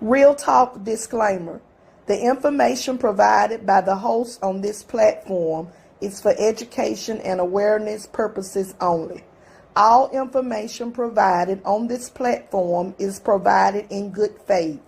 Real Talk disclaimer. The information provided by the host on this platform is for education and awareness purposes only. All information provided on this platform is provided in good faith.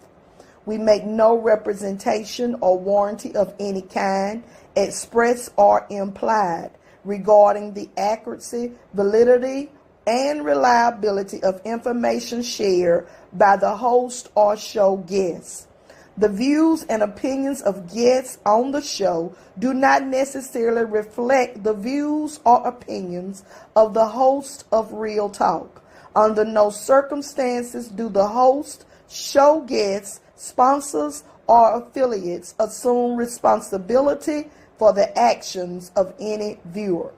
We make no representation or warranty of any kind, express or implied, regarding the accuracy, validity, and reliability of information shared by the host or show guests. The views and opinions of guests on the show do not necessarily reflect the views or opinions of the host of Real Talk. Under no circumstances do the host, show guests, sponsors, or affiliates assume responsibility for the actions of any viewer.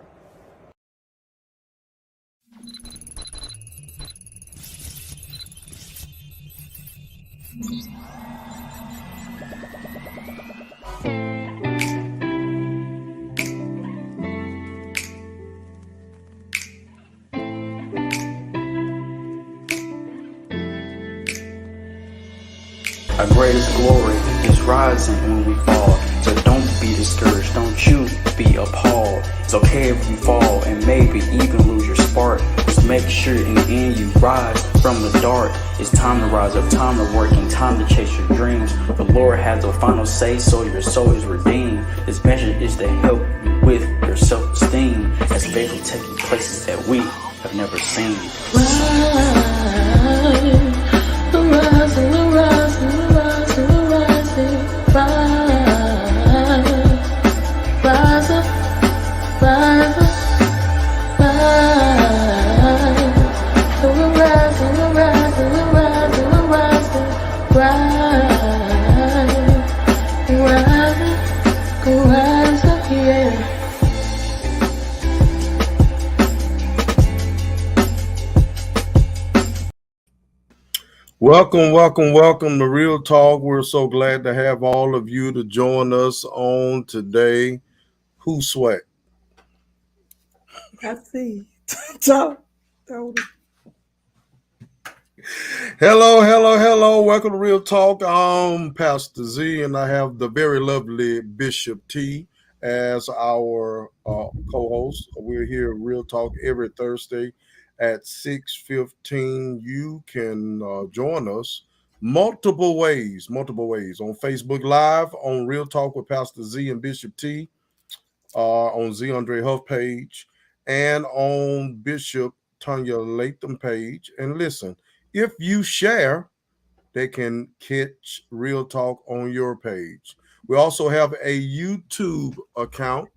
Our greatest glory is rising when we fall. So don't be discouraged, don't you be appalled. It's okay if you fall and maybe even lose your spark. Just make sure in the end you rise from the dark. It's time to rise up, time to work, and time to chase your dreams. The Lord has the final say, so your soul is redeemed. This message is to help you with your self-esteem, as faith will take you places that we have never seen. Welcome to Real Talk. We're so glad to have all of you to join us on today. Who sweat? I see. Hello. Welcome to Real Talk. I'm Pastor Z, and I have the very lovely Bishop T as our co-host. We're here at Real Talk every Thursday at 6:15. You can join us multiple ways on Facebook Live, on Real Talk with Pastor Z and Bishop T, on Z Andre Huff page, and on Bishop Tanya Latham page. And listen, if you share, they can catch Real Talk on your page. We also have a YouTube account.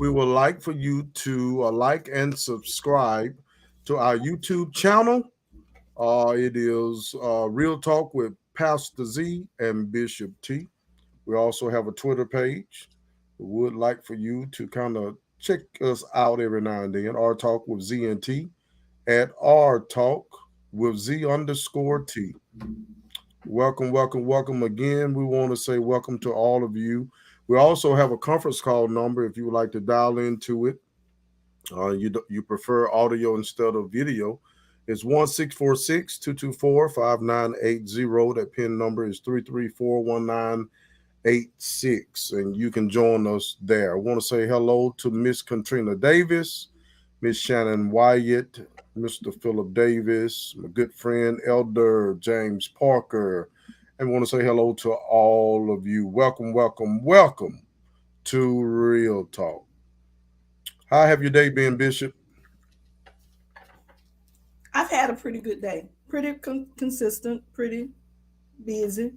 We would like for you to like and subscribe to our YouTube channel. It is Real Talk with Pastor Z and Bishop T. We also have a Twitter page. We would like for you to kind of check us out every now and then. R Talk with Z and T at R Talk with Z_T. Welcome again. We want to say welcome to all of you. We also have a conference call number if you would like to dial into it. You prefer audio instead of video. It's 1-646-224-5980. That PIN number is 334-1986, and you can join us there. I want to say hello to Miss Katrina Davis, Miss Shannon Wyatt, Mr. Philip Davis, my good friend Elder James Parker, and want to say hello to all of you. Welcome to Real Talk. How have your day been, Bishop? I've had a pretty good day. Pretty consistent, pretty busy.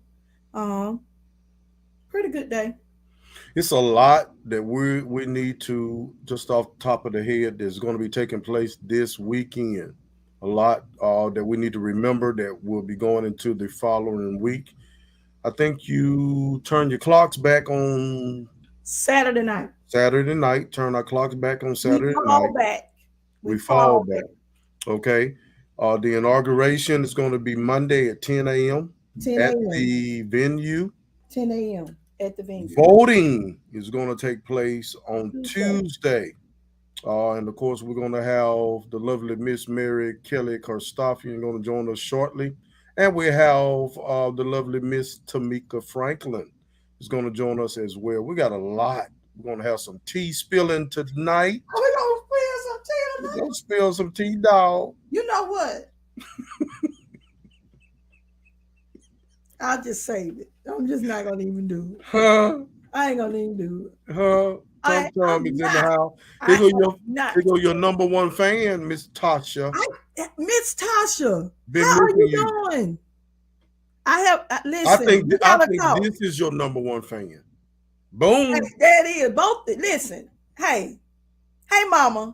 Pretty good day. It's a lot that we need to, just off the top of the head, that's going to be taking place this weekend. A lot that we need to remember that will be going into the following week. I think you turn your clocks back on Saturday night. Turn our clocks back on Saturday night. We fall back. Okay. The inauguration is going to be Monday at 10 a.m. at the venue. 10 a.m. at the venue. Voting is going to take place on Tuesday. And of course, we're going to have the lovely Miss Mary Kelly Carstarphen going to join us shortly. And we have the lovely Miss TeMeika Franklin is going to join us as well. We got a lot. We're going to have some tea spilling tonight. We're going to spill some tea We're tonight. going to spill some tea, dog. You know what? I'll just save it. I'm just not going to even do it. Huh? I ain't going to even do it. Huh? Tom is in the house. Here go your number one fan, Miss Tasha. Miss Tasha, Been how are you you. doing? Listen. I think this is your number one fan. Boom. Hey, there it is. Both. Listen. Hey, Mama.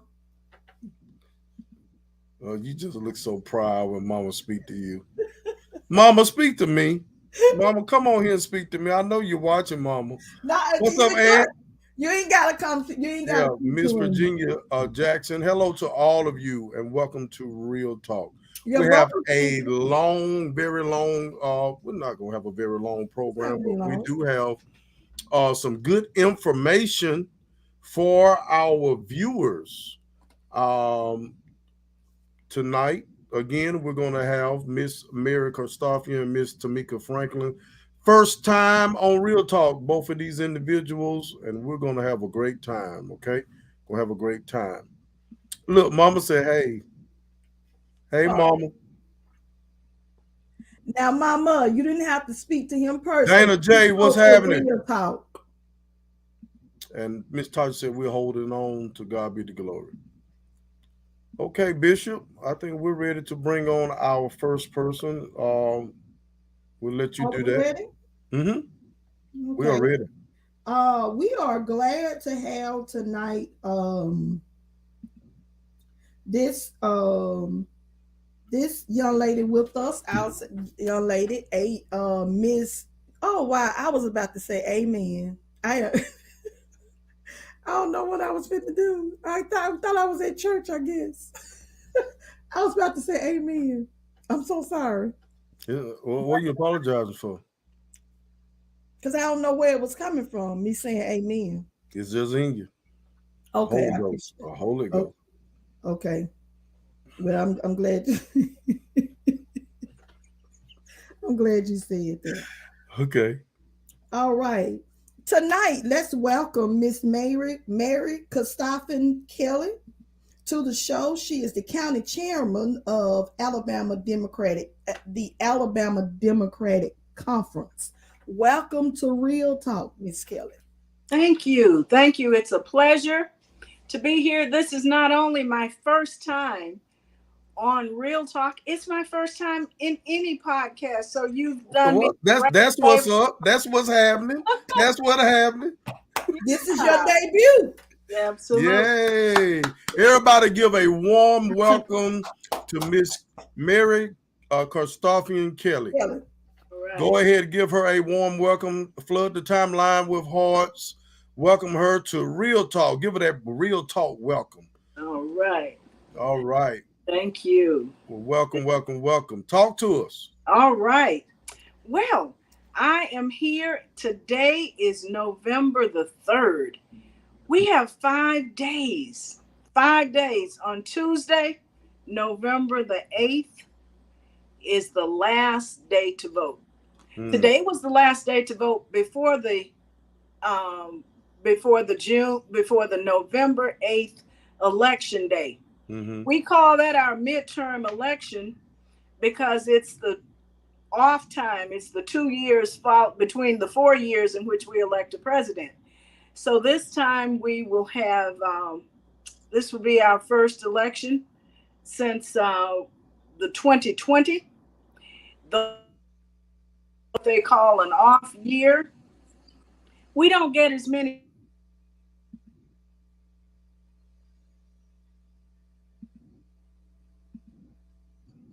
Oh, you just look so proud when Mama speak to you. Mama, speak to me. Mama, come on here and speak to me. I know you're watching, Mama. What's up, Aunt? You ain't gotta come. You ain't gotta. Yeah, Miss Virginia Jackson. Hello to all of you, and welcome to Real Talk. We have a long, very long. We're not gonna have a very long program, but we do have some good information for our viewers. Tonight, again, we're going to have Miss Mary Carstarphen and Miss TeMeika Franklin. First time on Real Talk, both of these individuals, and we're going to have a great time, okay? We'll have a great time. Look, Mama said, hey. Hey, Mama. Now, Mama, you didn't have to speak to him personally. Dana J, what's happening? Real Talk. And Miss Tasha said, we're holding on, to God be the glory. Okay, Bishop, I think we're ready to bring on our first person. We'll let you do that. Ready? Mm-hmm. Okay. We are ready. We are glad to have tonight this young lady with us. Our young lady, Miss. Oh wow, I was about to say amen. I don't know what I was fit to do. I thought I was at church, I guess. I was about to say amen. I'm so sorry. Yeah, well, what are you apologizing for? Because I don't know where it was coming from, me saying amen. It's just in you. Okay. Holy Ghost. A Holy Ghost. Okay. Well, I'm glad. I'm glad you said that. Okay. All right. Tonight, let's welcome Miss Mary Carstarphen Kelly to the show. She is the county chairman of the Alabama Democratic Conference. Welcome to Real Talk, Miss Kelly. Thank you. Thank you. It's a pleasure to be here. This is not only my first time on Real Talk, it's my first time in any podcast. So you've done me. That's what's up. That's what's happening. That's what's happening. This is your debut. Yeah, absolutely. Yay. Everybody give a warm welcome to Miss Mary Carstarphen Kelly. Right. Go ahead and give her a warm welcome. Flood the timeline with hearts. Welcome her to Real Talk. Give her that Real Talk welcome. All right. All right. Thank you. Well, welcome. Talk to us. All right. Well, I am here. Today is November the 3rd. We have 5 days. 5 days. On Tuesday, November the 8th, is the last day to vote. Today was the last day to vote before the November 8th election day. Mm-hmm. We call that our midterm election because it's the off time. It's the 2 years between the 4 years in which we elect a president. So this time we will have, this will be our first election since the 2020. What they call an off year. We don't get as many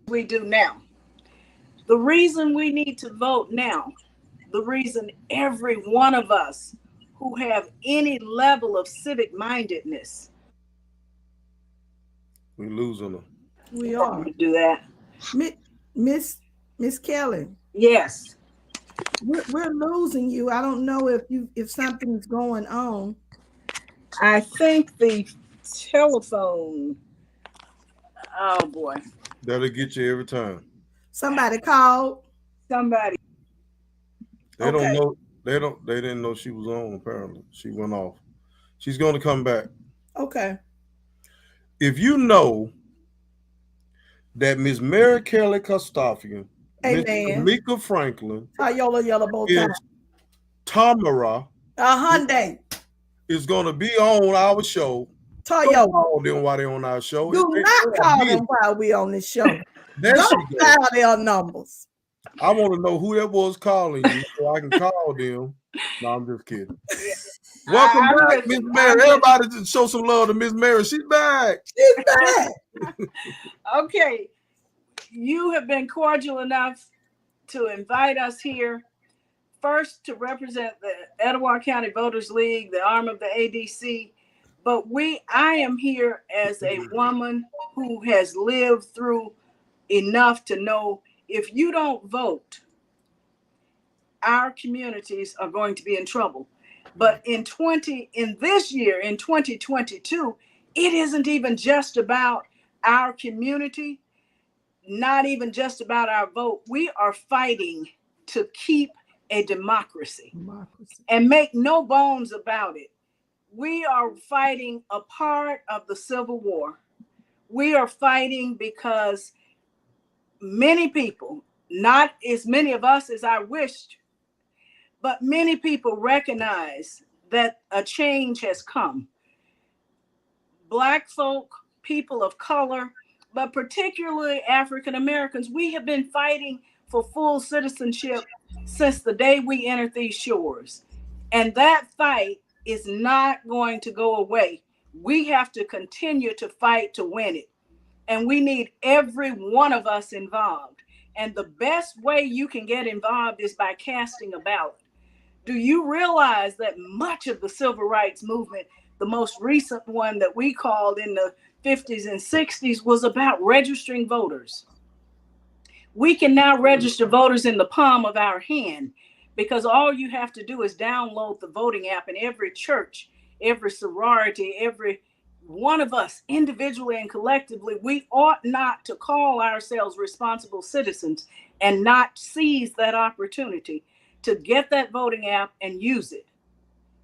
we do now. The reason we need to vote now, the reason every one of us who have any level of civic mindedness, we're losing them. We are. Do that. Miss Kelly. Yes. We're losing you. I don't know if something's going on. I think the telephone. Oh boy. That'll get you every time. Somebody called. Somebody. They don't know. They didn't know she was on. Apparently, she went off. She's going to come back. Okay. If you know that Miss Mary Kelly Carstarphen, Miss Amen. TeMeika Franklin, Toyota yellow bow tie. is Tamara, A Hyundai. is going to be on our show. Toyota. Don't call them while they're on our show. Do not call them while we on this show. Don't dial their numbers. I want to know who that was calling you so I can call them. No, I'm just kidding. Welcome back, Miss Mary. Everybody just show some love to Miss Mary. She's back. She's back. Okay. You have been cordial enough to invite us here. First, to represent the Etowah County Voters League, the arm of the ADC. But I am here as a woman who has lived through enough to know if you don't vote, our communities are going to be in trouble. But in this year, in 2022, it isn't even just about our community, not even just about our vote. We are fighting to keep a democracy. And make no bones about it. We are fighting a part of the Civil War. We are fighting because many people, not as many of us as I wished, but many people recognize that a change has come. Black folk, people of color, but particularly African Americans, we have been fighting for full citizenship since the day we entered these shores. And that fight is not going to go away. We have to continue to fight to win it. And we need every one of us involved. And the best way you can get involved is by casting a ballot. Do you realize that much of the civil rights movement, the most recent one that we called in the 50s and 60s, was about registering voters? We can now register voters in the palm of our hand because all you have to do is download the voting app, and every church, every sorority, every one of us individually and collectively, we ought not to call ourselves responsible citizens and not seize that opportunity to get that voting app and use it.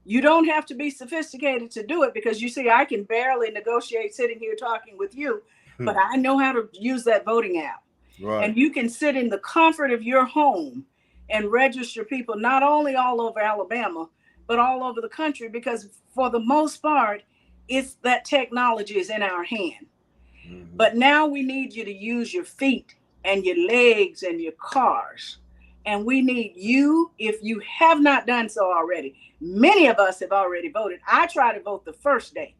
You don't have to be sophisticated to do it because you see, I can barely negotiate sitting here talking with you, but I know how to use that voting app. Right. And you can sit in the comfort of your home and register people not only all over Alabama, but all over the country, because for the most part, it's that technology is in our hand. Mm-hmm. But now we need you to use your feet and your legs and your cars. And we need you, if you have not done so already. Many of us have already voted. I try to vote the first day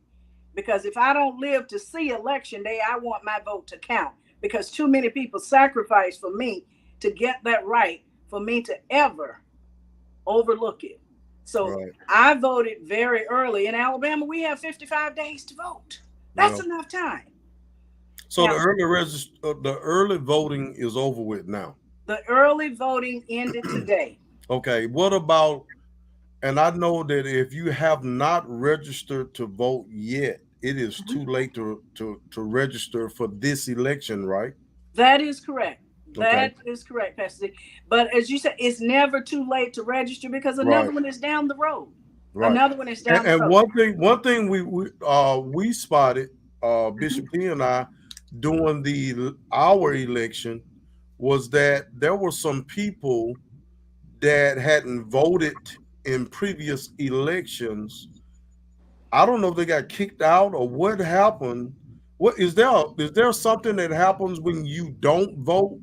because if I don't live to see election day, I want my vote to count because too many people sacrifice for me to get that right, for me to ever overlook it. So right. I voted very early. In Alabama, we have 55 days to vote. That's enough time. So now, the early voting is over with now. The early voting ended today. Okay. What about, and I know that if you have not registered to vote yet, it is too late to register for this election, right? That is correct. That is correct, Pastor Z. But as you said, it's never too late to register because another one is down the road. Right. Another one is down the road. And one thing we spotted, Bishop T and I, during our election, was that there were some people that hadn't voted in previous elections. I don't know if they got kicked out or what happened. What is there something that happens when you don't vote,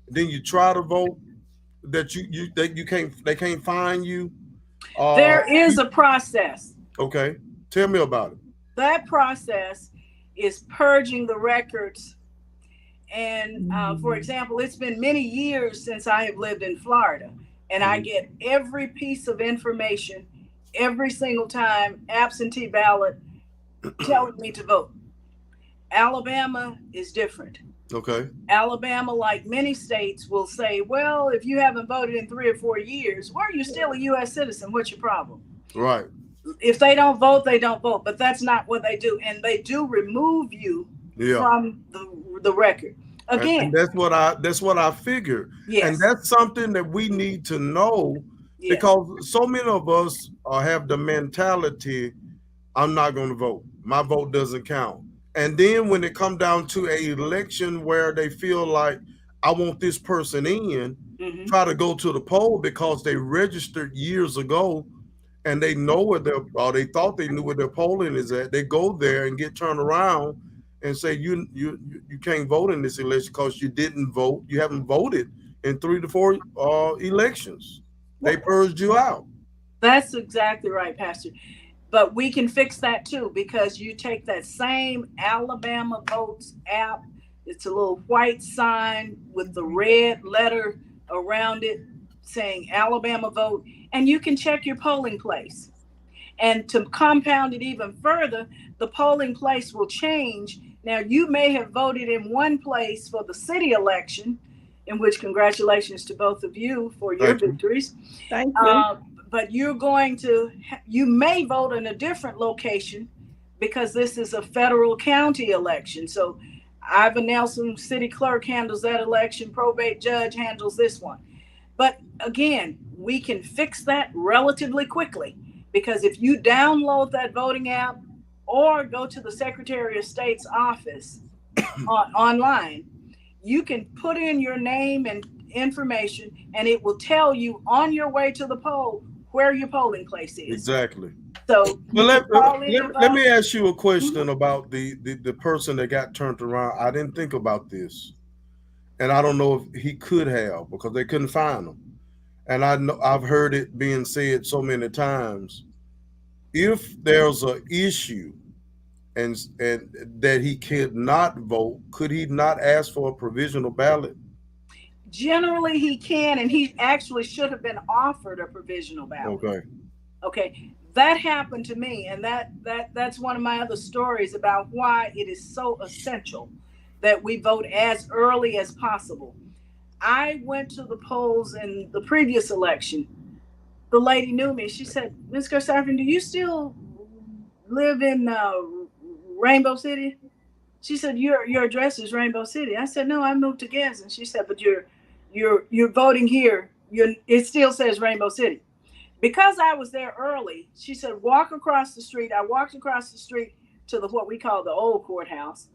then you try to vote that they can't find you? There is a process. Okay, tell me about it. That process is purging the records. And for example, it's been many years since I have lived in Florida, and I get every piece of information every single time, absentee ballot, telling me to vote. Alabama is different. Okay. Alabama, like many states, will say, well, if you haven't voted in 3 or 4 years, well, you're still a U.S. citizen. What's your problem? Right. If they don't vote, they don't vote. But that's not what they do. And they do remove you from the record. Again, and that's what I figured. And yes, that's something that we need to know, yes. because so many of us have the mentality, I'm not going to vote. My vote doesn't count. And then when it come down to a election where they feel like, I want this person in, Hmm. try to go to the poll because they registered years ago and they know where or they thought they knew where their polling is at. They go there and get turned around and say, you can't vote in this election because you didn't vote. You haven't voted in 3 to 4 elections. They purged you out. That's exactly right, Pastor. But we can fix that too, because you take that same Alabama Votes app. It's a little white sign with the red letter around it saying Alabama Vote, and you can check your polling place. And to compound it even further, the polling place will change. Now, you may have voted in one place for the city election, in which congratulations to both of you for your Thank you. victories. Thank you. But you may vote in a different location because this is a federal county election. So Ivan Nelson, city clerk, handles that election, probate judge handles this one. But again, we can fix that relatively quickly, because if you download that voting app or go to the Secretary of State's office online, you can put in your name and information, and it will tell you on your way to the poll where your polling place is. Exactly. So Well, you can call any of let us. me ask you a question about the person that got turned around. I didn't think about this, and I don't know if he could have, because they couldn't find him. And I know I've heard it being said so many times. If there's an issue and that he could not vote, could he not ask for a provisional ballot? Generally, he can, and he actually should have been offered a provisional ballot. Okay. Okay, that happened to me, and that's one of my other stories about why it is so essential that we vote as early as possible. I went to the polls in the previous election. The lady knew me. She said, "Ms. Carstarphen, do you still live in Rainbow City?" She said, "Your address is Rainbow City." I said, "No, I moved to Gadsden." She said, "But you're voting here. It still says Rainbow City." Because I was there early, she said, "Walk across the street." I walked across the street to what we call the old courthouse,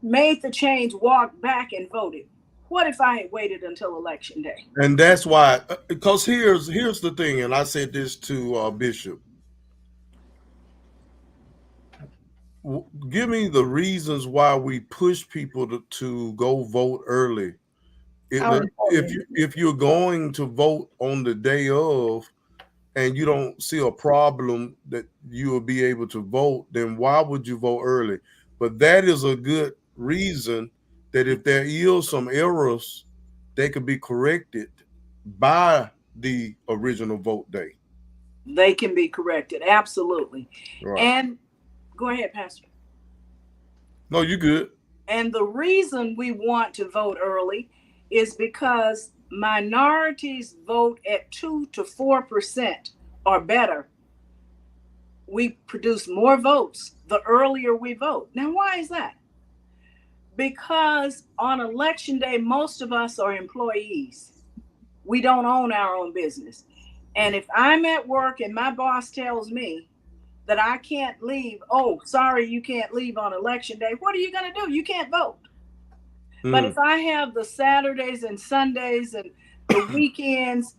made the change, walked back, and voted. What if I had waited until election day? And that's why, because here's the thing, and I said this to Bishop. Give me the reasons why we push people to go vote early. How If important. if you're going to vote on the day of, and you don't see a problem that you will be able to vote, then why would you vote early? But that is a good reason that if there is some errors, they could be corrected by the original vote day. They can be corrected, absolutely. Right. And go ahead, Pastor. No, you good. And the reason we want to vote early is because minorities vote at 2 to 4% or better. We produce more votes the earlier we vote. Now, why is that? Because on election day, most of us are employees. We don't own our own business. And if I'm at work and my boss tells me that I can't leave, oh, sorry, you can't leave on election day, what are you going to do? You can't vote. But if I have the Saturdays and Sundays and the weekends,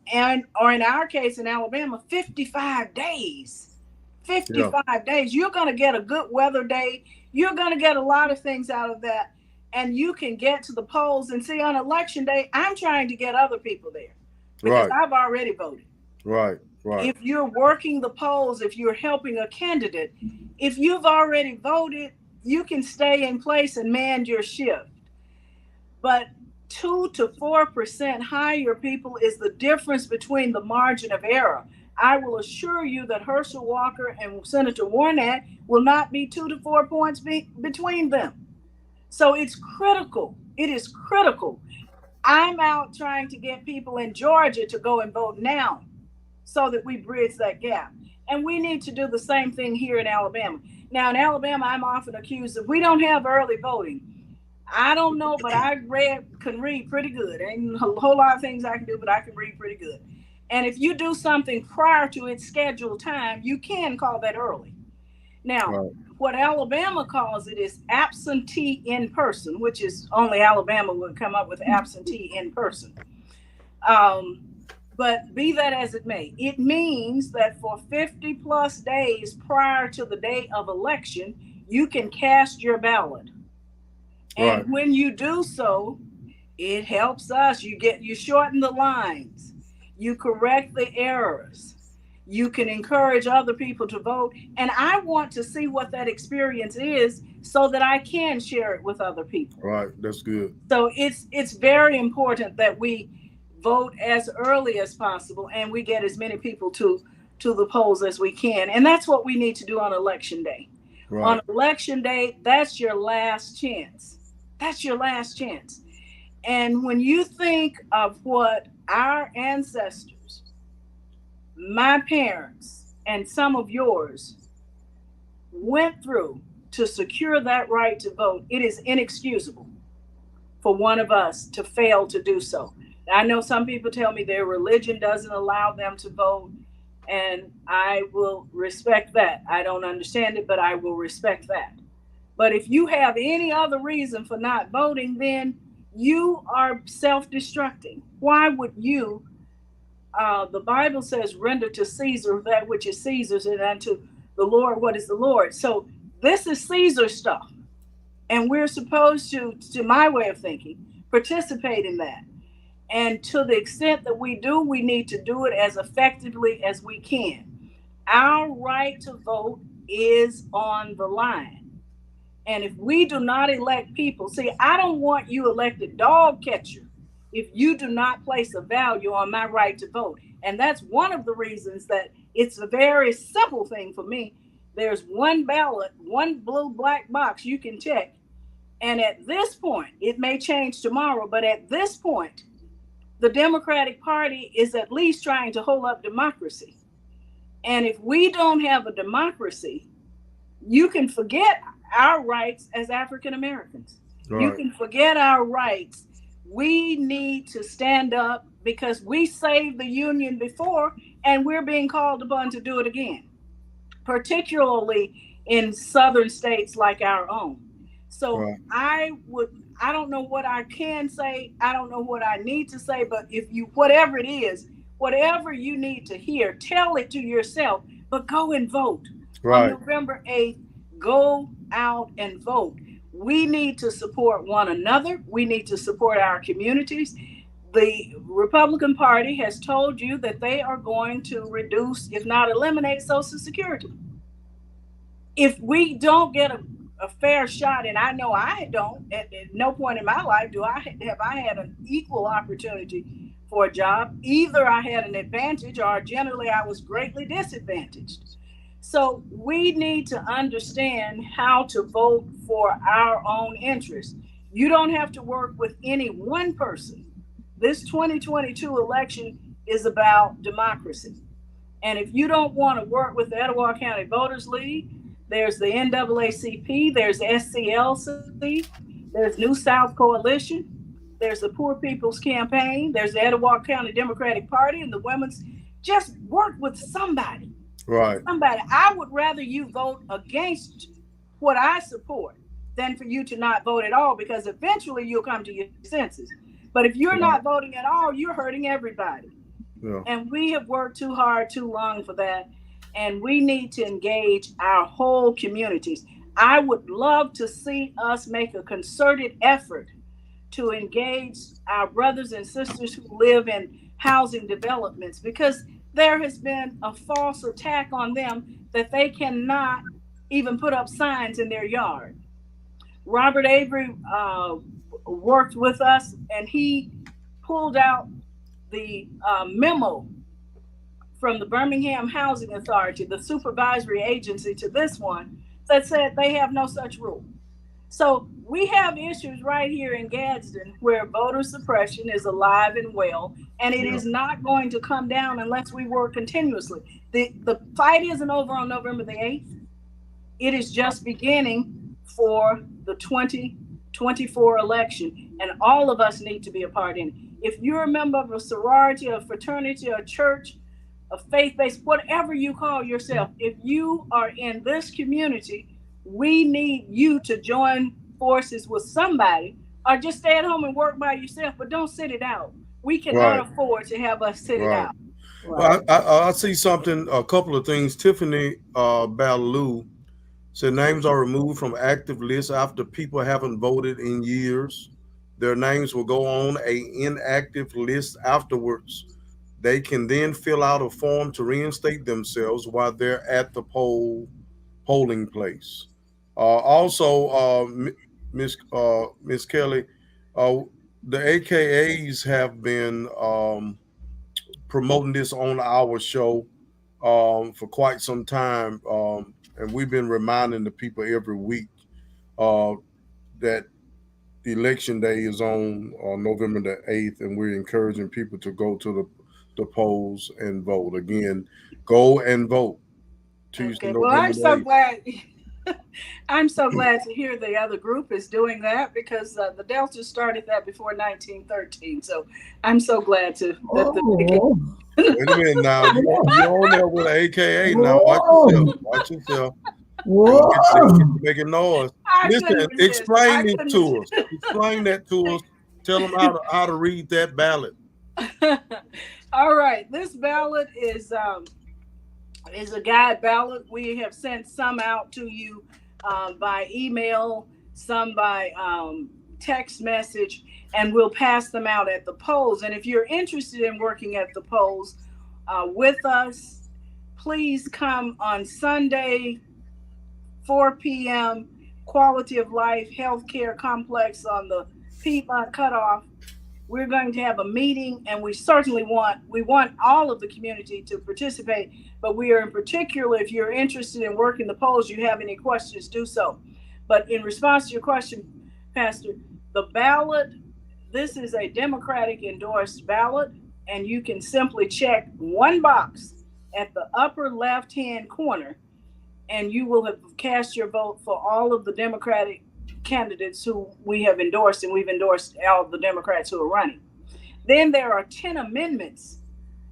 or in our case in Alabama, 55 days, 55 days, you're going to get a good weather day. You're going to get a lot of things out of that. And you can get to the polls and see on election day, I'm trying to get other people there because I've already voted. Right. If you're working the polls, if you're helping a candidate, if you've already voted, you can stay in place and man your shift. But 2 to 4% higher, people, is the difference between the margin of error. I will assure you that Herschel Walker and Senator Warnock will not be 2 to 4 points between them. So it's critical. It is critical. I'm out trying to get people in Georgia to go and vote now so that we bridge that gap. And we need to do the same thing here in Alabama. Now, in Alabama, I'm often accused of we don't have early voting. I don't know, but I can read pretty good. Ain't a whole lot of things I can do, but I can read pretty good. And if you do something prior to its scheduled time, you can call that early. Now, Right. what Alabama calls it is absentee in person, which is only Alabama would come up with absentee in person. Um, but be that as it may, it means that for 50 plus days prior to the day of election, you can cast your ballot. Right. And when you do so, it helps us. You shorten the lines, you correct the errors, you can encourage other people to vote. And I want to see what that experience is so that I can share it with other people. Right. That's good. So it's very important that we vote as early as possible and we get as many people to the polls as we can. And that's what we need to do on election day. Right. On election day, that's your last chance. That's your last chance. And when you think of what our ancestors, my parents, and some of yours went through to secure that right to vote, it is inexcusable for one of us to fail to do so. I know some people tell me their religion doesn't allow them to vote, and I will respect that. I don't understand it, but I will respect that. But if you have any other reason for not voting, then you are self-destructing. Why would you? The Bible says, render to Caesar that which is Caesar's, and unto the Lord what is the Lord. So this is Caesar stuff. And we're supposed to my way of thinking, participate in that. And to the extent that we do, we need to do it as effectively as we can. Our right to vote is on the line. And if we do not elect people, see, I don't want you elected dog catcher if you do not place a value on my right to vote. And that's one of the reasons that it's a very simple thing for me. There's one ballot, one blue black box you can check. And at this point, it may change tomorrow, but at this point, the Democratic Party is at least trying to hold up democracy. And if we don't have a democracy, you can forget our rights as African Americans. Right. You can forget our rights. We need to stand up because we saved the Union before and we're being called upon to do it again, particularly in southern states like our own. So Right. I don't know what I can say. I don't know what I need to say, but if you, whatever it is, whatever you need to hear, tell it to yourself, but go and vote. Right. On November 8th, go out and vote. We need to support one another. We need to support our communities. The Republican Party has told you that they are going to reduce, if not eliminate, Social Security. If we don't get a fair shot, and I know I don't, at no point in my life have I had an equal opportunity for a job. Either I had an advantage or generally I was greatly disadvantaged. So we need to understand how to vote for our own interests. You don't have to work with any one person. This 2022 election is about democracy. And if you don't want to work with the Etowah County Voters League, there's the NAACP, there's the SCLC, there's New South Coalition, there's the Poor People's Campaign, there's the Etowah County Democratic Party, and the women's. Just work with somebody. Right. Somebody. I would rather you vote against what I support than for you to not vote at all, because eventually you'll come to your senses. But if you're not voting at all, you're hurting everybody. Yeah. And we have worked too hard, too long for that. And we need to engage our whole communities. I would love to see us make a concerted effort to engage our brothers and sisters who live in housing developments, because there has been a false attack on them that they cannot even put up signs in their yard. Robert Avery worked with us, and he pulled out the memo from the Birmingham Housing Authority, the supervisory agency to this one, that said they have no such rule. So we have issues right here in Gadsden where voter suppression is alive and well, and it is not going to come down unless we work continuously. The fight isn't over on November the 8th. It is just beginning for the 2022 24 election, and all of us need to be a part in it. If you're a member of a sorority, a fraternity, a church, a faith-based, whatever you call yourself, if you are in this community, we need you to join forces with somebody, or just stay at home and work by yourself, but don't sit it out. We cannot afford to have us sit it out. Well, I see something, a couple of things. Tiffany Baloo said names are removed from active lists after people haven't voted in years. Their names will go on a inactive list afterwards. They can then fill out a form to reinstate themselves while they're at the polling place. Also, Miss Kelly, uh, the AKAs have been promoting this on our show for quite some time, and we've been reminding the people every week uh, that the election day is on November the 8th, and we're encouraging people to go to the polls and vote. Again, go and vote Tuesday, Okay. Well, November I'm the so 8th. glad. I'm so glad to hear the other group is doing that, because the Delta started that before 1913. So I'm so glad to that the. Wait a minute now. You're on there with an AKA now. Watch yourself. Watch yourself. They'll get you making noise. Listen, explain this to us. Explain that to us. Tell them how to read that ballot. All right. This ballot is a guide ballot. We have sent some out to you by email, some by text message, and we'll pass them out at the polls. And if you're interested in working at the polls with us, please come on Sunday, 4 p.m., Quality of Life Healthcare Complex on the Piedmont Cutoff. We're going to have a meeting, and we certainly want all of the community to participate, but we are in particular, if you're interested in working the polls, you have any questions, do so. But in response to your question, Pastor, the ballot, this is a Democratic endorsed ballot, and you can simply check one box at the upper left-hand corner, and you will have cast your vote for all of the Democratic candidates who we have endorsed, and we've endorsed all of the Democrats who are running. Then there are 10 amendments,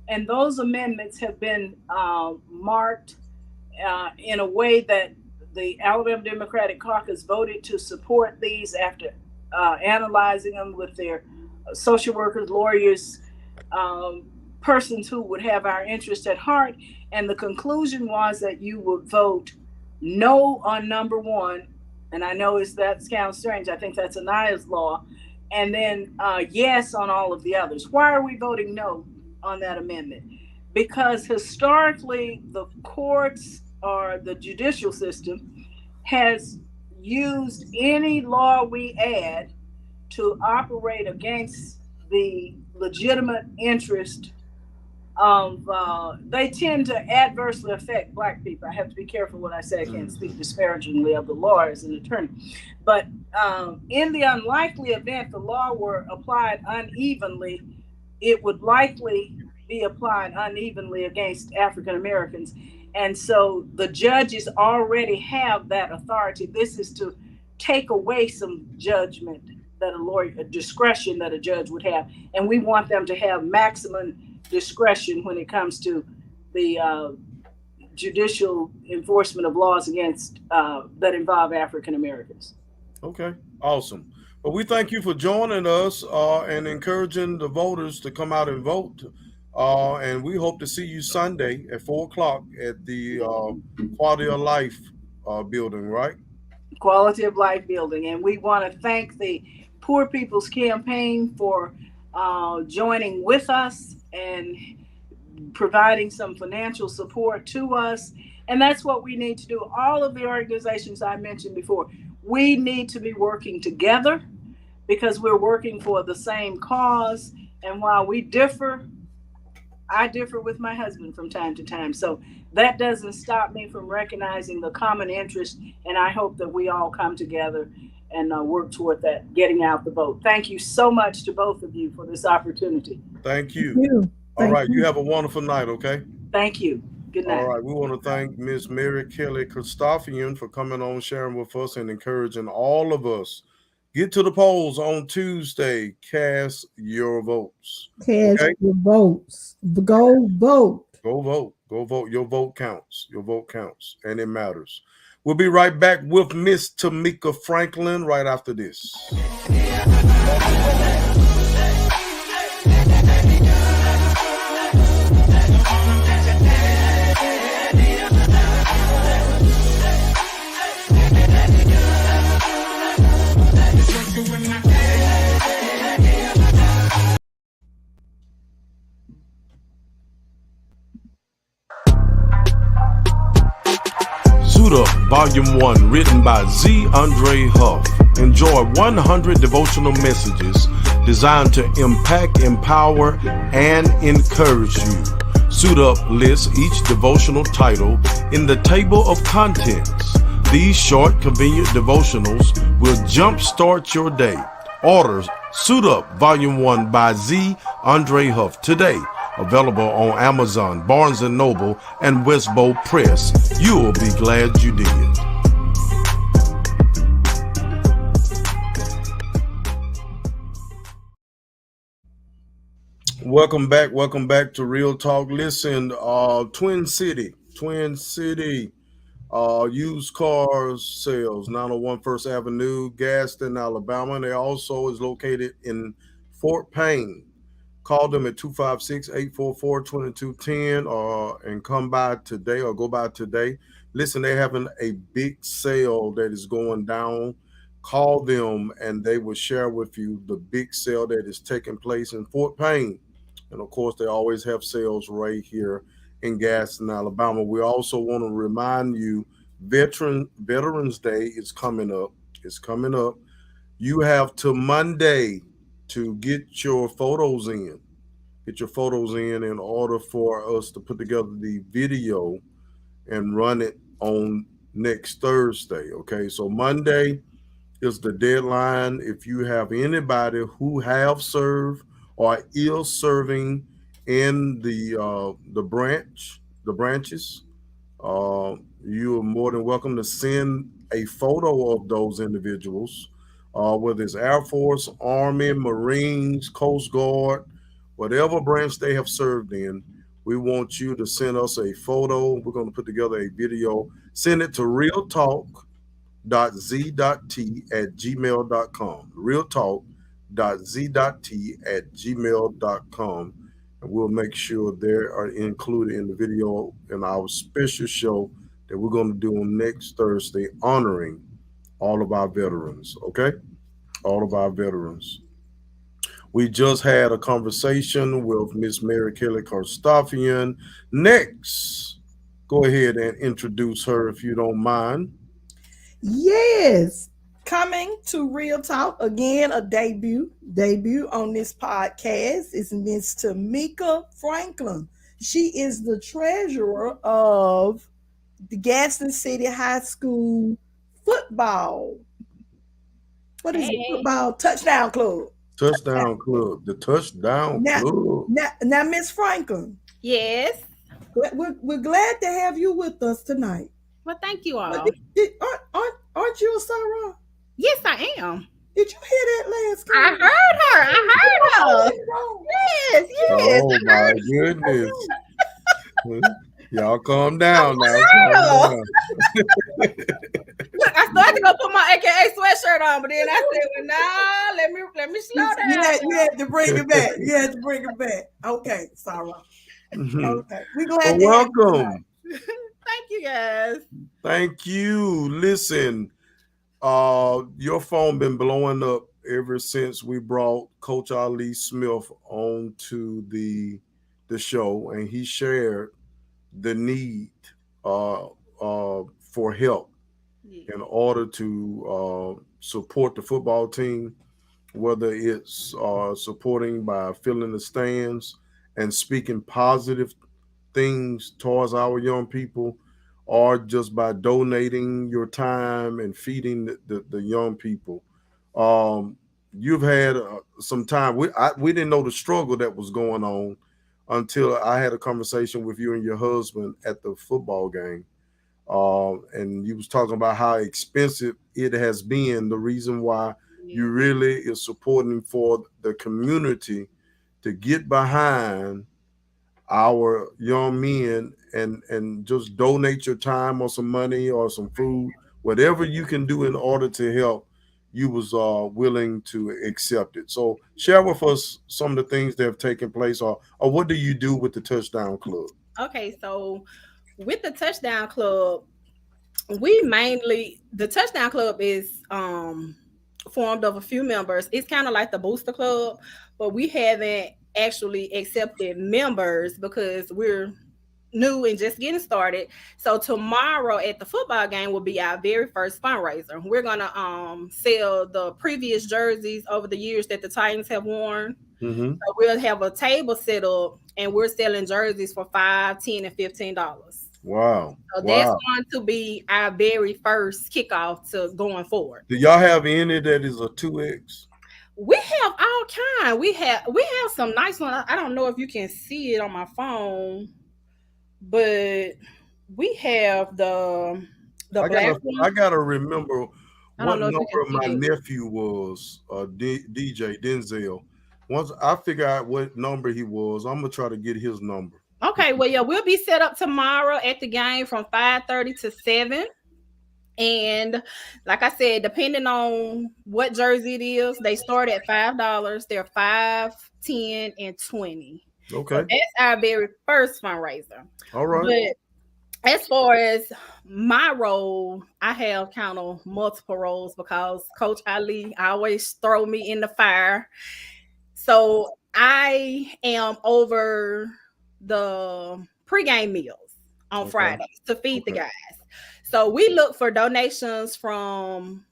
and those amendments have been marked in a way that the Alabama Democratic Caucus voted to support these after analyzing them with their social workers, lawyers, persons who would have our interest at heart. And the conclusion was that you would vote no on number one. And I know that sounds strange. I think that's Anaya's law. And then yes on all of the others. Why are we voting no on that amendment? Because historically, the courts or the judicial system has used any law we add to operate against the legitimate interest of, they tend to adversely affect Black people. I have to be careful what I say. I can't speak disparagingly of the law as an attorney. But in the unlikely event the law were applied unevenly, it would likely be applied unevenly against African Americans. And so the judges already have that authority. This is to take away some judgment that a discretion that a judge would have. And we want them to have maximum discretion when it comes to the judicial enforcement of laws against that involve African Americans. Okay, awesome. Well, we thank you for joining us and encouraging the voters to come out and vote. And we hope to see you Sunday at 4:00 at the Quality of Life building, right? Quality of Life building. And we want to thank the Poor People's Campaign for joining with us and providing some financial support to us. And that's what we need to do. All of the organizations I mentioned before, we need to be working together because we're working for the same cause. And while we differ, I differ with my husband from time to time. So that doesn't stop me from recognizing the common interest. And I hope that we all come together and work toward that, getting out the vote. Thank you so much to both of you for this opportunity. Thank you. All right. You have a wonderful night, okay? Thank you. Good night. All right. We want to thank Ms. Mary Kelly Carstarphen for coming on, sharing with us, and encouraging all of us Get to the polls on Tuesday. Cast your votes. Cast Okay? your votes. Go vote. Go vote. Go vote. Your vote counts. Your vote counts. And it matters. We'll be right back with Miss TeMeika Franklin right after this. Suit Up, Volume 1, written by Z. Andre Huff. Enjoy 100 devotional messages designed to impact, empower, and encourage you. Suit Up lists each devotional title in the table of contents. These short, convenient devotionals will jumpstart your day. Order Suit Up, Volume 1 by Z. Andre Huff today. Available on Amazon, Barnes & Noble, and Westbow Press. You'll be glad you did. Welcome back to Real Talk. Listen, Twin City, used cars sales, 901 First Avenue, Gaston, Alabama. And they also is located in Fort Payne. Call them at 256-844-2210 and come by today or go by today. Listen, they're having a big sale that is going down. Call them and they will share with you the big sale that is taking place in Fort Payne. And of course, they always have sales right here in Gaston, Alabama. We also want to remind you, Veterans Day is coming up. It's coming up. You have till Monday to get your photos in. Get your photos in order for us to put together the video and run it on next Thursday. Okay, so Monday is the deadline. If you have anybody who have served or is serving in the branches, you are more than welcome to send a photo of those individuals, whether it's Air Force, Army, Marines, Coast Guard, whatever branch they have served in. We want you to send us a photo. We're going to put together a video. Send it to realtalk.z.t@gmail.com. realtalk.z.t@gmail.com. And we'll make sure they are included in the video in our special show that we're going to do on next Thursday, honoring all of our veterans. Okay? All of our veterans. We just had a conversation with Miss Mary Kelly Carstarphen. Next, go ahead and introduce her if you don't mind. Yes. Coming to Real Talk again, a debut on this podcast is Miss TeMeika Franklin. She is the treasurer of the Gaston City High School football. What is it? Football touchdown club. Touchdown Club, the Touchdown Club. Now, Miss Franklin. Yes. We're glad to have you with us tonight. Well, thank you all. Aren't you a Sarah? Yes, I am. Did you hear that last I heard her. Yes. Oh my goodness. Y'all calm down now. Look, I started to go put my AKA sweatshirt on, but then I said, well, nah, let me slow down. You had to bring it back. Okay, Sarah. Okay. We're glad to welcome. Thank you, guys. Thank you. Listen, your phone been blowing up ever since we brought Coach Ali Smith on to the show, and he shared the need for help in order to support the football team, whether it's supporting by filling the stands and speaking positive things towards our young people, or just by donating your time and feeding the young people. You've had some time. We didn't know the struggle that was going on until I had a conversation with you and your husband at the football game. And you was talking about how expensive it has been, the reason why you really is supporting for the community to get behind our young men and just donate your time or some money or some food, whatever you can do in order to help. You was willing to accept it. So share with us some of the things that have taken place, or what do you do with the Touchdown Club? Okay, so with the Touchdown Club, the Touchdown Club is formed of a few members. It's kind of like the Booster Club, but we haven't actually accepted members because we're new and just getting started. So tomorrow at the football game will be our very first fundraiser. We're gonna sell the previous jerseys over the years that the Titans have worn. Mm-hmm. So we'll have a table set up and we're selling jerseys for $5, $10, and $15. Wow. So that's Wow. going to be our very first kickoff to going forward. Do y'all have any that is a 2X? We have all kind. We have some nice ones. I don't know if you can see it on my phone, but we have the black one. I gotta remember I don't what know if you number can my see it. nephew was, DJ Denzel. Once I figure out what number he was, I'm gonna try to get his number. Okay, well, yeah, we'll be set up tomorrow at the game from 5:30 to 7. And like I said, depending on what jersey it is, they start at $5. They're 5, 10, and 20. Okay. So that's our very first fundraiser. All right. But as far as my role, I have kind of multiple roles because Coach Ali always throw me in the fire. So I am over the pregame meals on Fridays to feed the guys. So we look for donations from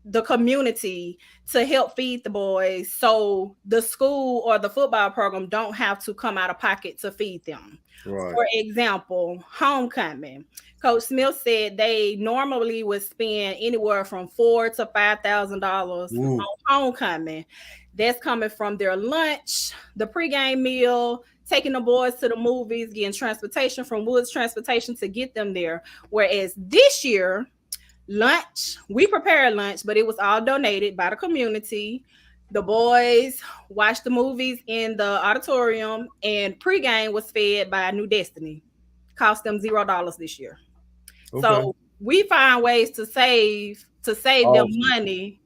the community to help feed the boys so the school or the football program don't have to come out of pocket to feed them. Right. For example, homecoming. Coach Smith said they normally would spend anywhere from $4,000 to $5,000 on homecoming. That's coming from their lunch, the pregame meal, taking the boys to the movies, getting transportation from Woods Transportation to get them there. Whereas this year, lunch, we prepared lunch, but it was all donated by the community. The boys watched the movies in the auditorium, and pregame was fed by New Destiny. Cost them $0 this year. Okay. So we find ways to save them money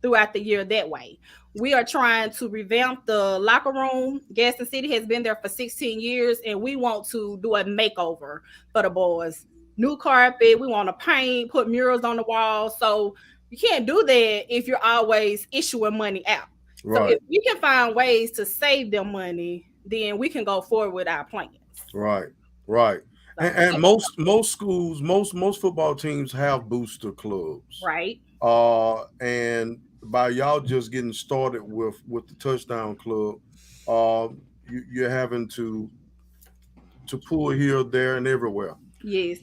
throughout the year that way. We are trying to revamp the locker room. Gaston City has been there for 16 years, and we want to do a makeover for the boys. New carpet, we want to paint, put murals on the wall. So you can't do that if you're always issuing money out. Right. So if we can find ways to save them money, then we can go forward with our plans. Right, right. So, and most schools, most football teams have booster clubs. Right. And by y'all just getting started with the Touchdown Club, you're having to pull here, there, and everywhere. Yes.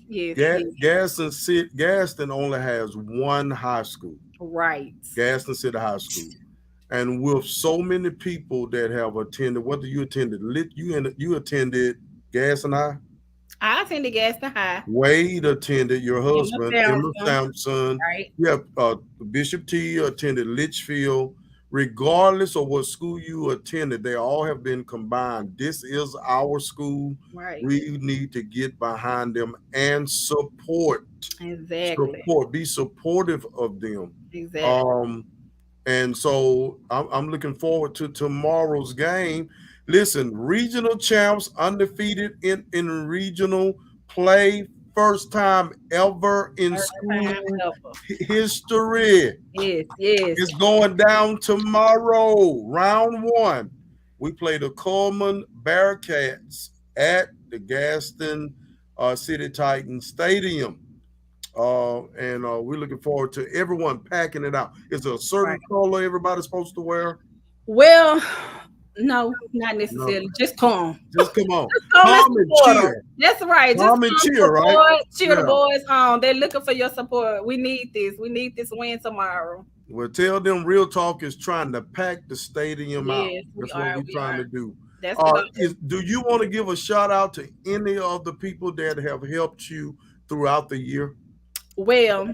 Gaston only has one high school. Right. Gaston City High School. And with so many people that have attended, whether you attended you attended Gaston High? I attended Gaston High. Wade attended, your husband, Emma Sampson. Right. You have Bishop T attended Litchfield. Regardless of what school you attended, they all have been combined. This is our school. Right. We need to get behind them and support. Exactly. Be supportive of them. Exactly. And so I'm looking forward to tomorrow's game. Listen, regional champs, undefeated in regional play, first time ever in school history. Yes. It's going down tomorrow, round 1. We play the Coleman Bearcats at the Gaston City Titans Stadium. And we're looking forward to everyone packing it out. Is there a certain color everybody's supposed to wear? Well, no, not necessarily. No. Just come. Just come on. Come and cheer. That's right. Come and cheer, right? Cheer the boys on. They're looking for your support. We need this. We need this win tomorrow. Well, tell them Real Talk is trying to pack the stadium out. That's what we're trying to do. That's do you want to give a shout out to any of the people that have helped you throughout the year? Well,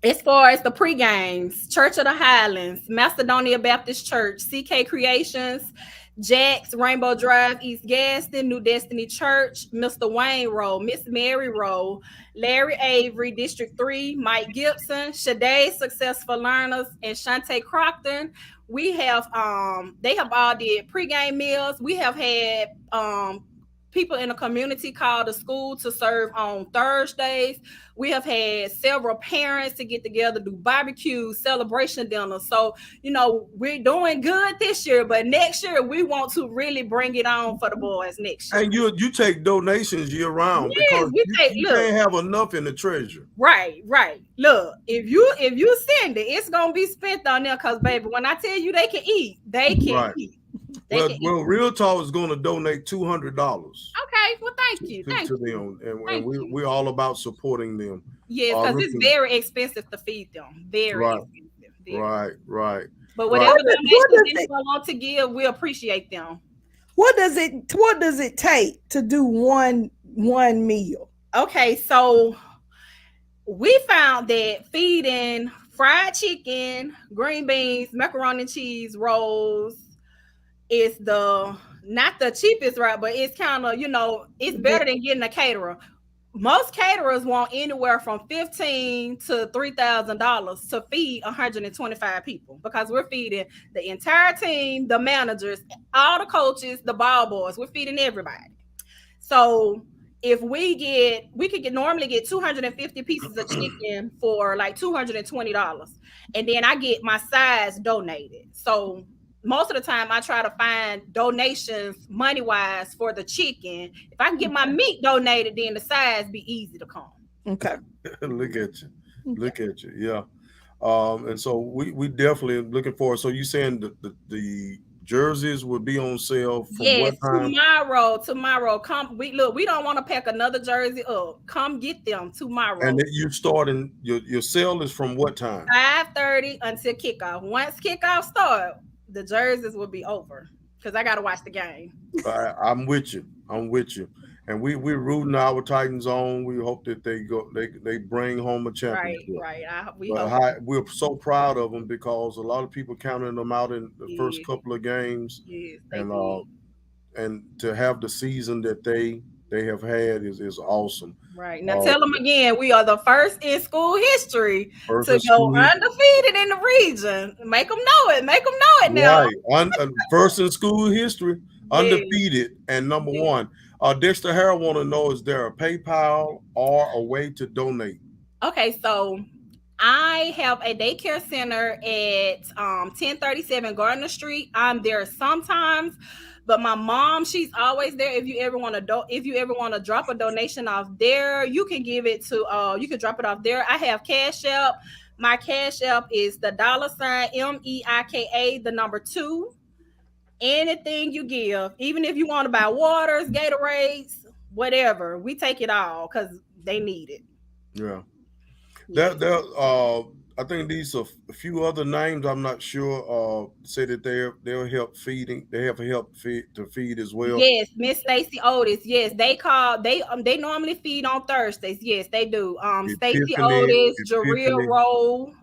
As far as the pre-games, Church of the Highlands, Macedonia Baptist Church, CK Creations, Jack's, Rainbow Drive, East Gaston, New Destiny Church, Mr. Wayne Rowe, Miss Mary Rowe, Larry Avery, District 3, Mike Gibson, Shade Successful Learners, and Shantae Crockton. We have they have all did pre-game meals. We have had people in the community call the school to serve on Thursdays. We have had several parents to get together, do barbecues, celebration dinners. So, we're doing good this year, but next year we want to really bring it on for the boys next year. And you take donations year round, because you can't have enough in the treasure. Right. Look, if you send it, it's gonna be spent on there, because baby, when I tell you they can eat, they can eat. Well, Real Talk is going to donate $200. Okay, well, thank you. To them, and we're all about supporting them. Yes, because it's very expensive to feed them. Very expensive. Right. But whatever donations they want to give, we appreciate them. What does it take to do one meal? Okay, so we found that feeding fried chicken, green beans, macaroni and cheese, rolls is not the cheapest, right? But it's kind of, it's better than getting a caterer. Most caterers want anywhere from $1,500 to $3,000 to feed 125 people, because we're feeding the entire team, the managers, all the coaches, the ball boys. We're feeding everybody. So if we could normally get 250 pieces of chicken for like $220, and then I get my sides donated. So most of the time I try to find donations money wise for the chicken. If I can get my meat donated, then the sides be easy to come. Okay. Look at you. Yeah. And so we definitely looking forward. So you saying the jerseys will be on sale from what time? Tomorrow. Come, we don't want to pack another jersey up. Come get them tomorrow. And you starting your sale is from what time? 5:30 until kickoff. Once kickoff start, the jerseys will be over, because I gotta watch the game. I'm with you. And we're rooting our Titans on. We hope that they bring home a championship. Right. We're so proud of them, because a lot of people counted them out in the first couple of games. Yes, and to have the season that they have had is awesome. Right. Now tell them again, we are the first in school history to go undefeated in the region. Make them know it now. Right. First in school history, undefeated, and number one. Dexter Harrell want to know, is there a PayPal or a way to donate? Okay, so I have a daycare center at 1037 Gardner Street. I'm there sometimes, but my mom, she's always there. If you ever want to drop a donation off there, you can give it to you can drop it off there. I have Cash App. My Cash App is the $MEIKA, the number 2. Anything you give, even if you want to buy waters, Gatorades, whatever, we take it all, because they need it. Yeah. I think these are a few other names. I'm not sure. Say that they'll help feeding. They have help to feed as well. Yes, Miss Stacy Otis. Yes, they normally feed on Thursdays. Yes, they do. Stacy Otis, Jarrell Rowe,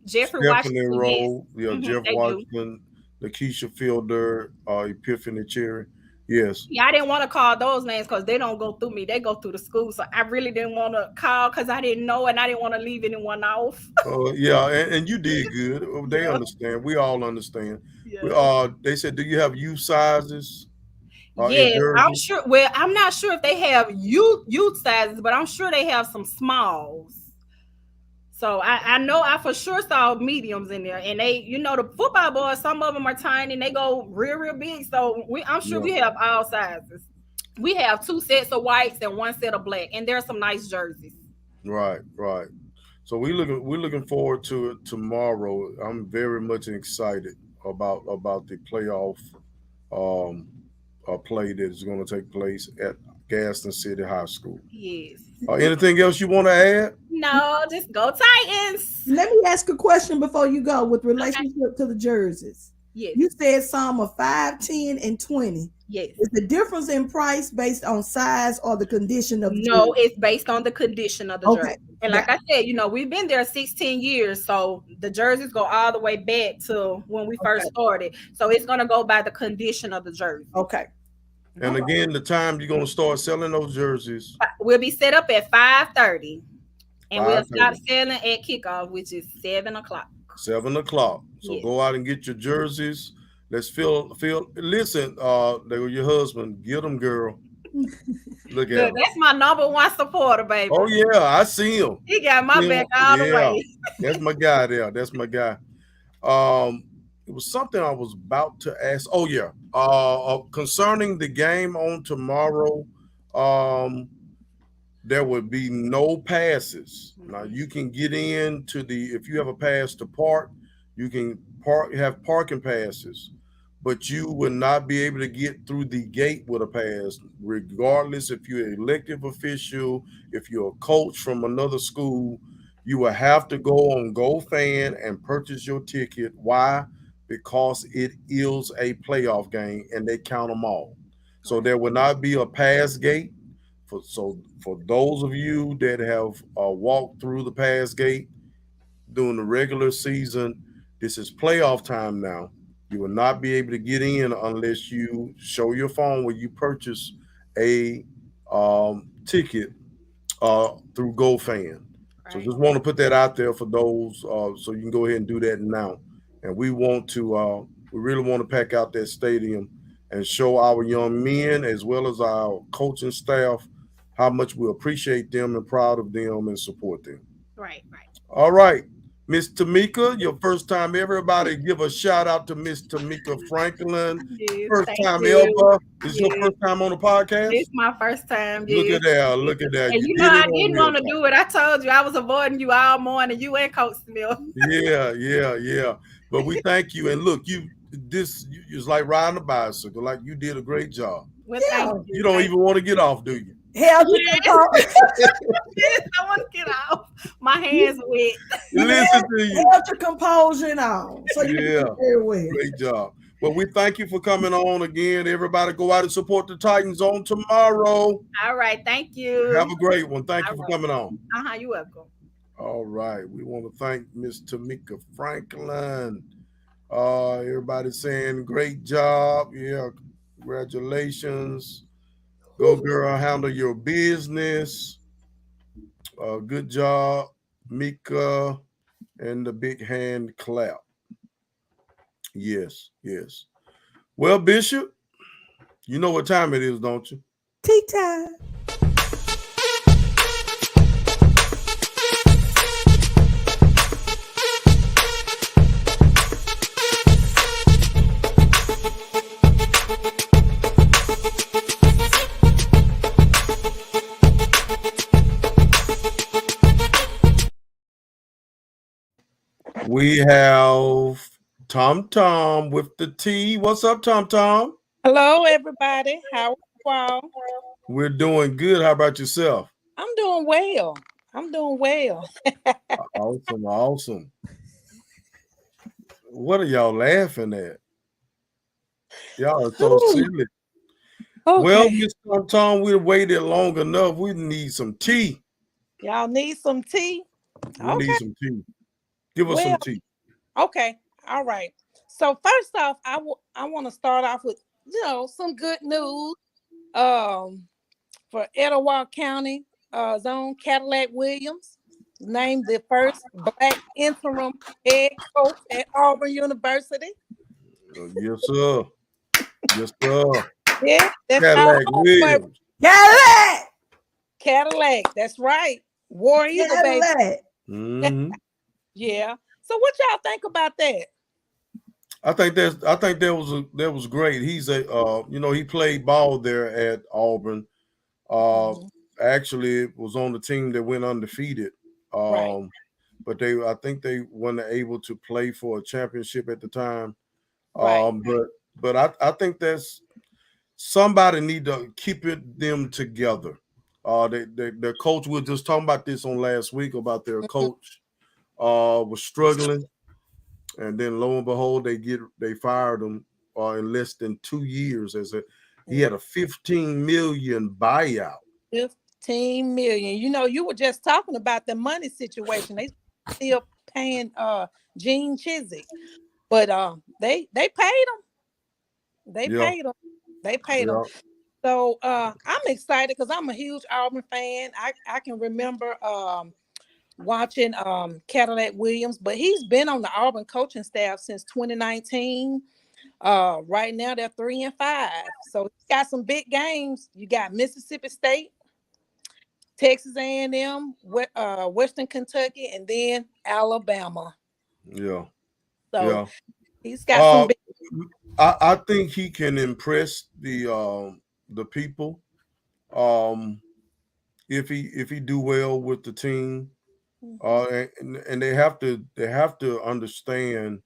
Jeffrey Washington. Rowe, Jeff Washington. Lakeisha Fielder, Epiphany Cherry. Yes. Yeah, I didn't want to call those names because they don't go through me. They go through the school. So I really didn't want to call because I didn't know, and I didn't want to leave anyone off. Yeah, and you did good. They understand. We all understand. Yeah. They said, do you have youth sizes? Yes, I'm sure. Well, I'm not sure if they have youth sizes, but I'm sure they have some smalls. So I know I for sure saw mediums in there, and they, the football boys, some of them are tiny and they go real big. So I'm sure we have all sizes. We have 2 sets of whites and 1 set of black, and there's some nice jerseys. Right. So we're looking forward to it tomorrow. I'm very much excited about the playoff play that is going to take place at Gaston City High School. Yes. Anything else you want to add? No, just go Titans. Let me ask a question before you go with relationship to the jerseys. Yes. You said some are 5, 10, and 20. Yes. Is the difference in price based on size or the condition of the No, jersey? it's based on the condition of the jersey. And like I said, we've been there 16 years, so the jerseys go all the way back to when we first started. So it's gonna go by the condition of the jersey. Okay. And again, the time you're gonna start selling those jerseys. We'll be set up at 5:30. And we'll 5:30. stop selling at kickoff, which is 7 o'clock. 7 o'clock. So Yes. go out and get your jerseys. Let's feel. Listen, they were your husband. Get them, girl. Look at him. That's my number one supporter, baby. Oh yeah, I see him. He got my back all the way. That's my guy there. That's my guy. It was something I was about to ask. Oh yeah. Concerning the game on tomorrow, there would be no passes. Now you can get into if you have a pass to park, you can have parking passes, but you would not be able to get through the gate with a pass, regardless if you're an elective official, if you're a coach from another school. You will have to go on GoFan and purchase your ticket. Why? Because it is a playoff game and they count them all. So there will not be a pass gate. For those of you that have walked through the pass gate during the regular season, this is playoff time now. You will not be able to get in unless you show your phone where you purchase a ticket through GoFan. So just want to put that out there for those, so you can go ahead and do that now. And we really want to pack out that stadium and show our young men as well as our coaching staff how much we appreciate them and proud of them and support them. Right. All right. Miss TeMeika, your first time. Everybody give a shout out to Miss TeMeika Franklin. Yes, first time ever. Is your first time on the podcast? It's my first time. Look at that. Look at that. And I didn't want to do it. I told you I was avoiding you all morning. You and Coach Smith. Yeah. But we thank you. And look, it's like riding a bicycle. Like you did a great job. Well, thank you. You don't even want to get off, do you? Hell, yes, I want to get off. My hands wet. Listen to you. Held your composure on. So you did very well. Great job. Well, we thank you for coming on again. Everybody go out and support the Titans on tomorrow. All right. Thank you. Have a great one. Thank you for coming on. You're welcome. All right. We want to thank Miss TeMeika Franklin. Everybody's saying great job. Yeah. Congratulations. Go girl, handle your business. Good job, Mika, and the big hand clap. Yes. Well, Bishop, you know what time it is, don't you? Tea time. We have Tom with the T. What's up, Tom? Hello, everybody. How are you all? We're doing good. How about yourself? I'm doing well. Awesome. What are y'all laughing at? Y'all are so silly. Okay. Well, Mr. Tom, we waited long enough. We need some tea. Y'all need some tea? We need some tea. Give us some tea. Okay. All right. So first off, I want to start off with, some good news for Etowah County Zone. Cadillac Williams named the first Black interim head coach at Auburn University. Yes, sir. Yeah, that's Cadillac Williams. Cadillac. That's right. War Eagle, baby. Mm-hmm. Yeah. So what y'all think about that? I think that was great. He's he played ball there at Auburn. Actually was on the team that went undefeated. Right. But I think they weren't able to play for a championship at the time. Right. But I think that's somebody need to keep them together. Their coach, we were just talking about this on last week about their coach was struggling. and then lo and behold, they fired him in less than 2 years. He had a 15 million buyout. 15 million. You know, you were just talking about the money situation. They still paying Gene Chiswick, but they paid him. They Yeah, paid him. They paid him. yeah, So I'm excited because I'm a huge Auburn fan. I can remember watching Cadillac Williams, but he's been on the Auburn coaching staff since 2019. Right now they're 3-5. So you got some big games. You got Mississippi State, Texas A&M, Western Kentucky, and then Alabama. yeah, So yeah. he's got some Uh, big. I think he can impress the people. If he do well with the team, and they have to understand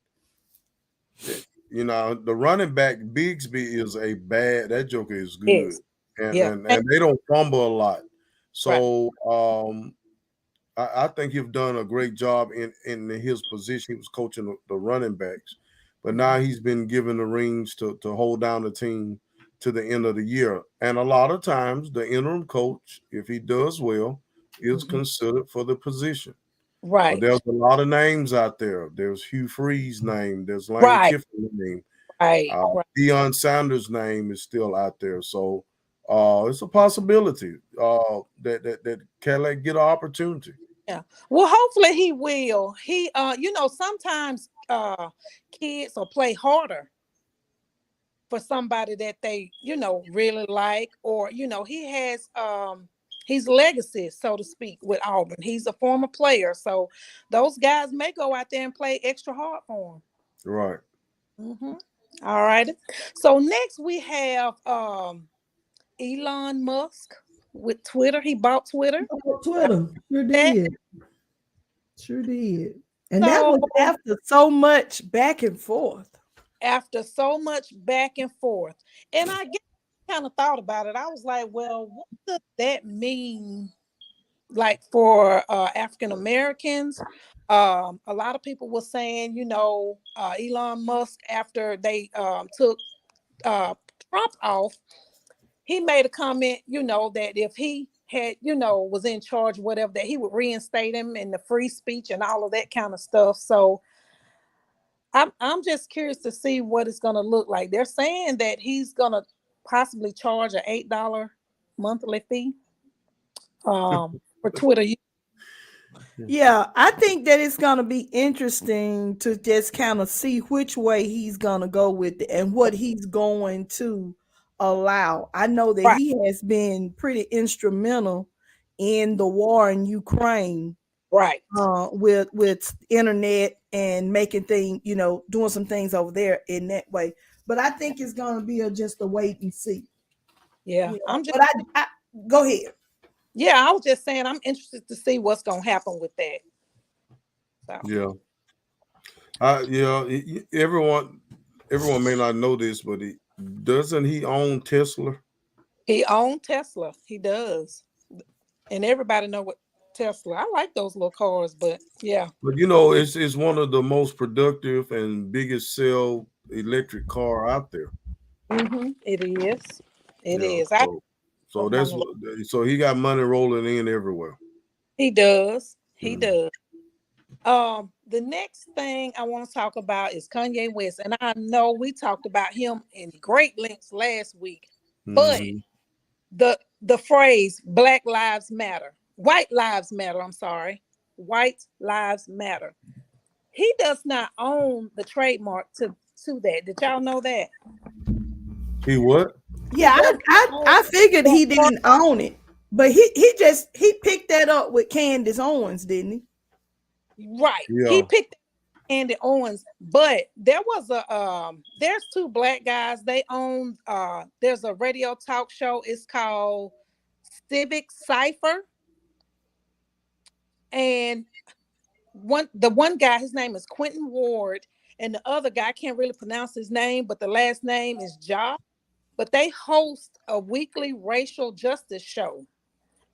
that, the running back Bigsby is that joker is good, Yes. and Yeah. and, and they don't fumble a lot. Right. So I think he's done a great job in his position. He was coaching the running backs, but now he's been given the reins to hold down the team to the end of the year. And a lot of times, the interim coach, if he does well, is considered for the position. Right. There's a lot of names out there. There's Hugh Freeze's name. There's Lane Right. Kiffin's name. Right. Right. Deion Sanders' name is still out there. So it's a possibility that Cadillac get an opportunity. Yeah. Well, hopefully he will. He sometimes kids will play harder for somebody that they, really like, or he has he's legacy, so to speak, with Auburn. He's a former player. So those guys may go out there and play extra hard for him. Right. All right. So next we have Elon Musk with Twitter. He bought Twitter. Twitter. Sure did. Sure did. And that So was after so much back and forth. after so much back and forth. And I kind of thought about it. I was like, well, what does that mean? Like for African Americans, a lot of people were saying, Elon Musk, after they took Trump off, he made a comment, that if he had, was in charge, whatever, that he would reinstate him in the free speech and all of that kind of stuff. So I'm just curious to see what it's going to look like. They're saying that he's going to possibly charge an $8 monthly fee for Twitter. Yeah, I think that it's going to be interesting to just kind of see which way he's going to go with it and what he's going to allow. I know that Right. he has been pretty instrumental in the war in Ukraine. Right. With internet and making things, doing some things over there in that way. But I think it's going to be just a wait and see. Yeah, but I go ahead. Yeah, I was just saying I'm interested to see what's going to happen with that. Yeah. So. Everyone may not know this, but doesn't he own Tesla? He owns Tesla. He does, and everybody know what Tesla. I like those little cars, but yeah. But it's one of the most productive and biggest sell electric car out there. It is. It Yeah, is. So he got money rolling in everywhere. He does. He does. The next thing I want to talk about is Kanye West, and I know we talked about him in great lengths last week, but the phrase Black Lives Matter, White Lives Matter, I'm sorry, White Lives Matter. He does not own the trademark to that. Did y'all know that? He what? Yeah, I figured he didn't own it, but he picked that up with Candace Owens, didn't he? Right. Yeah. He picked Candace Owens, but there was there's two black guys. They own there's a radio talk show. It's called Civic Cipher. And the one guy, his name is Quentin Ward, and the other guy, I can't really pronounce his name, but the last name is Ja. But they host a weekly racial justice show.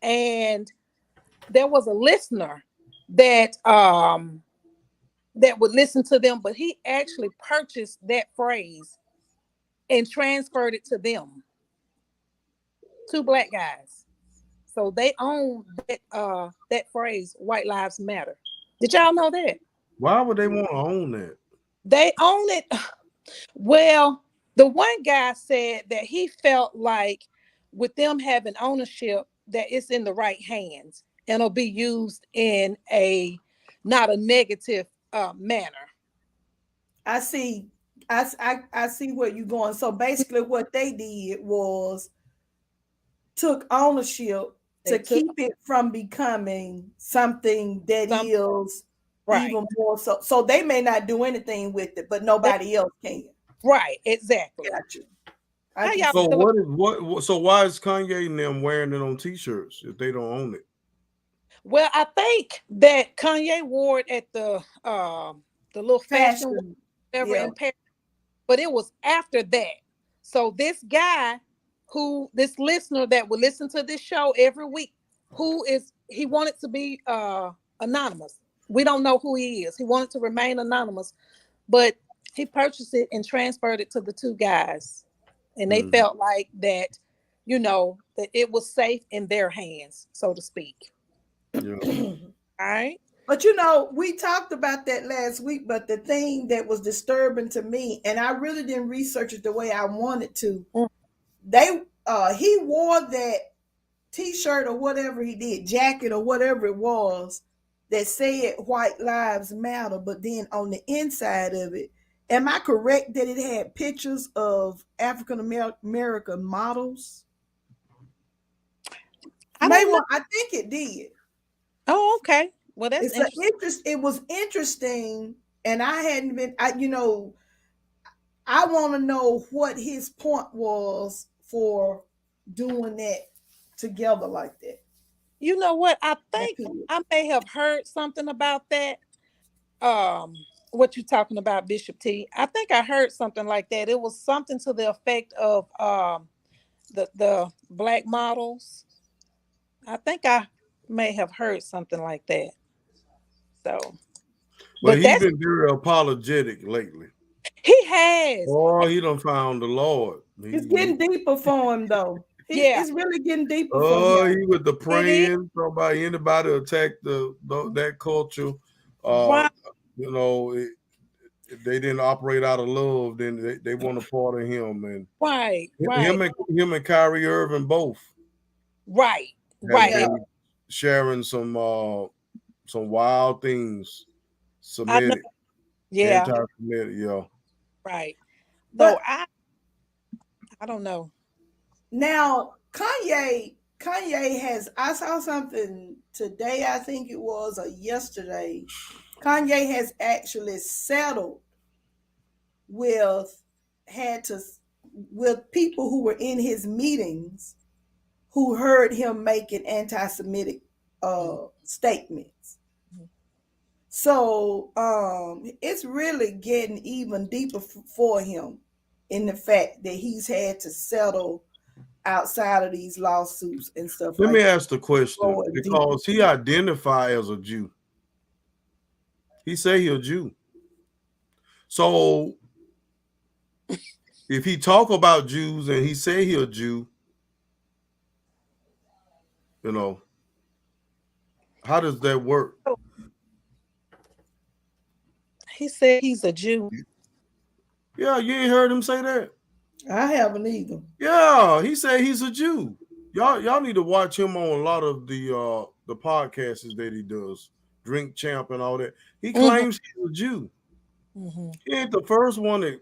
And there was a listener that that would listen to them, but he actually purchased that phrase and transferred it to them, two black guys. So they own that phrase, "White Lives Matter." Did y'all know that? Why would they want to own that? They own it. Well, the one guy said that he felt like with them having ownership, that it's in the right hands and it'll be used in a not a negative manner. I see. I see where you're going. So basically, what they did was took ownership They to took keep it from becoming something that some is right. even more so. So they may not do anything with it, but They, nobody else can. right, exactly. Got you. I How can y'all So see. feel? so why is Kanye and them wearing it on t-shirts if they don't own it? Well, I think that Kanye wore it at the little fashion Fashion. whatever Yeah. in Paris, but it was after that. So this guy this listener that would listen to this show every week, he wanted to be anonymous. We don't know who he is. He wanted to remain anonymous, but he purchased it and transferred it to the two guys. And they felt like that, that it was safe in their hands, so to speak. Yeah. All right. But we talked about that last week. But the thing that was disturbing to me, and I really didn't research it the way I wanted to, Mm. he wore that t-shirt or whatever he did, jacket or whatever it was, that said "White Lives Matter," but then on the inside of it, am I correct that it had pictures of African American models? I don't know. I think it did. Oh, okay. Well, that's interesting. It was interesting, and I hadn't been. I want to know what his point was for doing that together like that. You know what? I I think could. I may have heard something about that. Um, what you talking about, Bishop T? I think I heard something like that. It was something to the effect of the black models. I think I may have heard something like that. So, But but he that's been very apologetic lately. he has. Oh, he done found the Lord. It's getting deeper for him, though. Yeah, It's really getting deeper for Oh, him. he with the it is praying, talking about anybody attack that culture. Uh, right, you know, they didn't operate out of love, then they want a part of him. And right, right, him and Kyrie Irving both right, have right. Yeah. been sharing some wild things, I know. Semitic, Yeah, anti-Semitic, yeah. right. So But I don't know. now Kanye has, I saw something today, I think it was, or yesterday. Kanye has actually settled with had to with people who were in his meetings who heard him making anti-Semitic statements. So it's really getting even deeper for him in the fact that he's had to settle outside of these lawsuits and stuff Let like me that. ask the question, Going deeper. because he identified as a Jew. He say he a Jew. So if he talk about Jews and he say he a Jew, how does that work? He said he's a Jew. Yeah, you ain't heard him say that. I haven't either. Yeah, he said he's a Jew. Y'all need to watch him on a lot of the podcasts that he does, Drink Champ and all that. He Mm-hmm, claims he's a Jew. mm-hmm. He ain't the first one that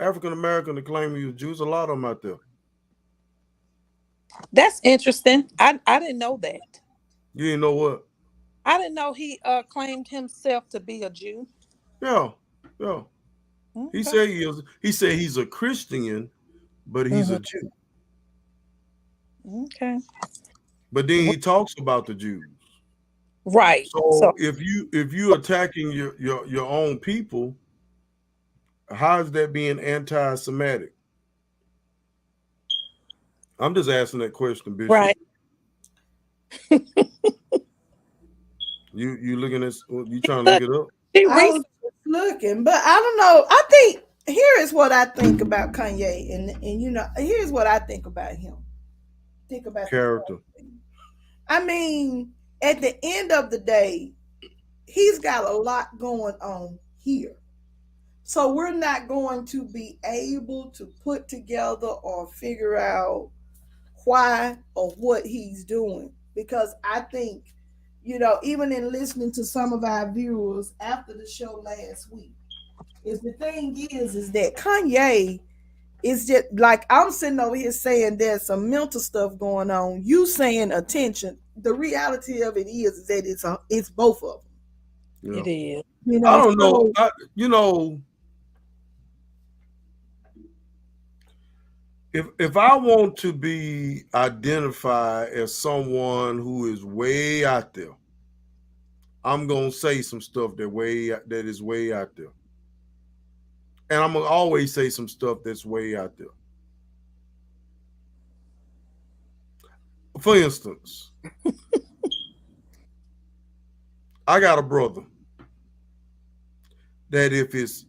African American to claim he was Jew. There's a lot of them out there. That's interesting. I didn't know that. You didn't know what? I didn't know he claimed himself to be a Jew. Yeah, yeah. He Okay. said he said he's a Christian, but he's a Mm-hmm. Jew. Okay. But then he talks about the Jews. Right. So So if you attacking your own people, how is that being anti-Semitic? I'm just asking that question, Bishop. right. You looking at, you trying to Look, look it up? I was looking, but I don't know. I think here is what I think about Kanye, and you know, here's what I think about him. Think about Character. I mean, at the end of the day, he's got a lot going on here. So we're not going to be able to put together or figure out why or what he's doing. Because I think, you know, even in listening to some of our viewers after the show last week, is the thing is that Kanye is just like I'm sitting over here saying there's some mental stuff going on. You saying attention. The reality of it is that it's both of them. Yeah. It is. You I know, don't know. so, You know, if I want to be identified as someone who is way out there, I'm gonna say some stuff that is way out there, and I'm gonna always say some stuff that's way out there. For instance, I got a brother that if it's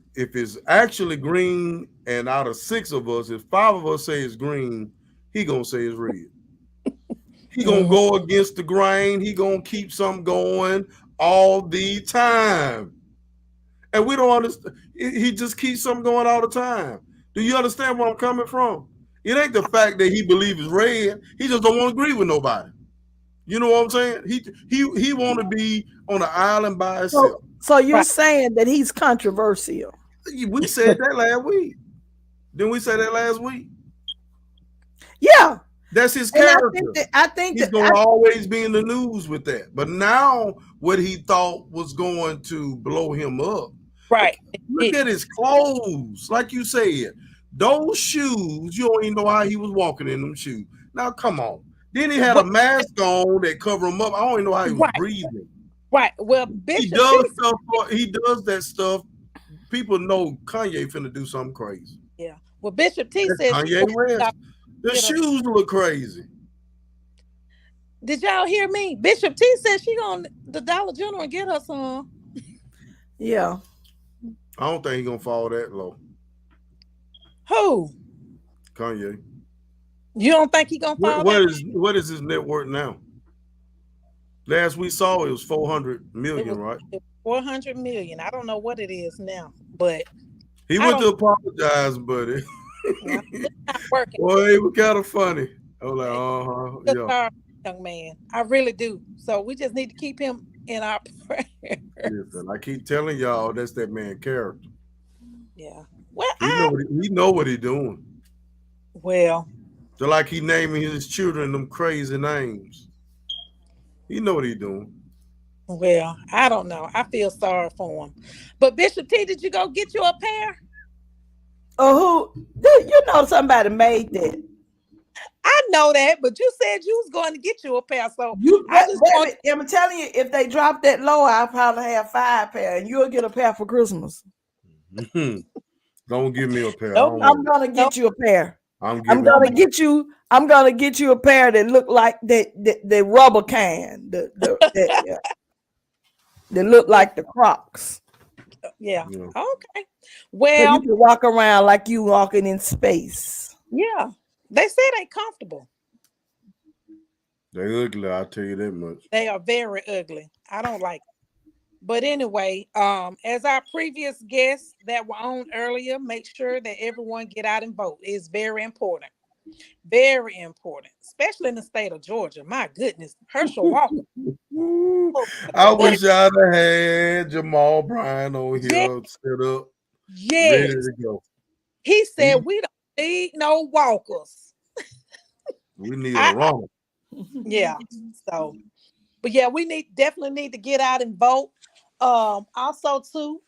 actually green, and out of 6 of us, if 5 of us say it's green, he gonna say it's red. He gonna go against the grain. He gonna keep something going all the time, and we don't understand. He just keeps something going all the time. Do you understand where I'm coming from? It ain't the fact that he believes it's red. He just don't want to agree with nobody. You know what I'm saying? He want to be on an island by himself. So you're saying that he's controversial. We said that last week. Didn't we say that last week? Yeah. That's his character. I think he's going to always be in the news with that. But now what he thought was going to blow him up. Right. Look at his clothes. Like you said, those shoes, you don't even know how he was walking in them shoes. Now, come on. Then he had a mask on that covered him up. I don't even know how he was breathing. Right. Well, Bishop, he does that stuff. People know Kanye finna do something crazy. Yeah. Well, Bishop T said Kanye West. The shoes look crazy. Did y'all hear me? Bishop T said she going to the Dollar General and get her some. Yeah. I don't think he's gonna fall that low. Who? Kanye. You don't think he's gonna fall? What is his net worth now? Last we saw it was 400 million, right? 400 million. I don't know what it is now, but he went to apologize, buddy. It's not working. Boy, it was kind of funny. I was like, yeah. Young man, I really do. So we just need to keep him in our prayers. Listen, I keep telling y'all that's that man character. Yeah. Well, he know what he doing. Well, so like he naming his children them crazy names. He know what he doing. Well, I don't know. I feel sorry for him. But Bishop T, did you go get you a pair? Oh, you know somebody made that. I know that, but you said you was going to get you a pair. So I'm telling you, if they drop that low, I'll probably have 5 pair, and you'll get a pair for Christmas. Don't give me a pair. Nope, I'm gonna get you a pair. I'm gonna get you a pair that look like the rubber can, that look like the Crocs. Yeah. Okay. Well, so you can walk around like you walking in space. Yeah. They say they comfortable. They ugly, I'll tell you that much. They are very ugly. I don't like it. But anyway, as our previous guests that were on earlier, make sure that everyone get out and vote. It's very important. Very important, especially in the state of Georgia. My goodness, Herschel Walker. I wish I'd have had Jamal Bryan on here set up. Yes. Ready to go. He said we don't need no walkers. We need a runner. Yeah. So, but yeah, we definitely need to get out and vote. Also too,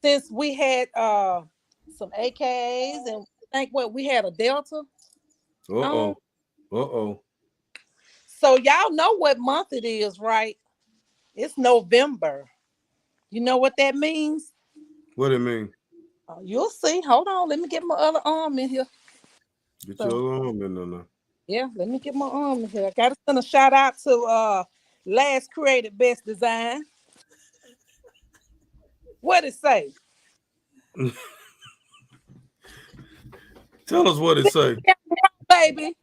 since we had some AKs and I think we had a Delta. So y'all know what month it is, right? It's November. You know what that means? What it mean? You'll see. Hold on. Let me get my other arm in here. Get your other arm in there. Yeah, let me get my arm in here. I gotta send a shout out to Last Created Best Design. What it say? Tell us what it say. Baby.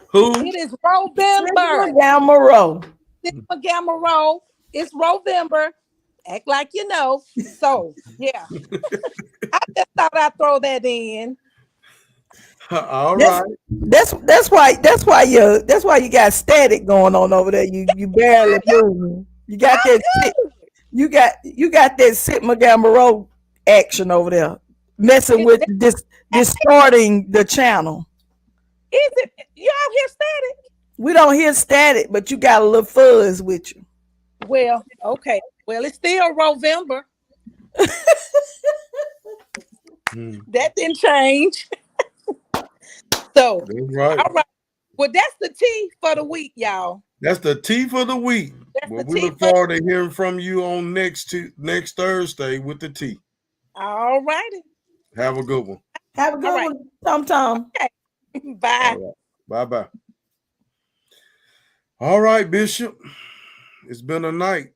Who? It is Rovember. Gamma Row. Gamma Row. It's Rovember. Act like you know. So yeah. I just thought I'd throw that in. All right. That's why you got static going on over there. You barely moving. You got I'm that good. you got that Sigma Gamma Row action over there, messing Is with that this distorting the channel. is it you out here static? We don't hear static, but you got a little fuzz with you. Well, okay. Well, it's still Rovember. That didn't change. So, That's right. all right. Well, that's the tea for the week, y'all. That's the tea for the week. That's Well, the we tea look for forward to hearing from you on next Thursday with the tea. all righty. Have a good one. Have a All good right. one, Tom Tom. Okay. Bye. All right. Bye-bye. All right, Bishop. It's been a night.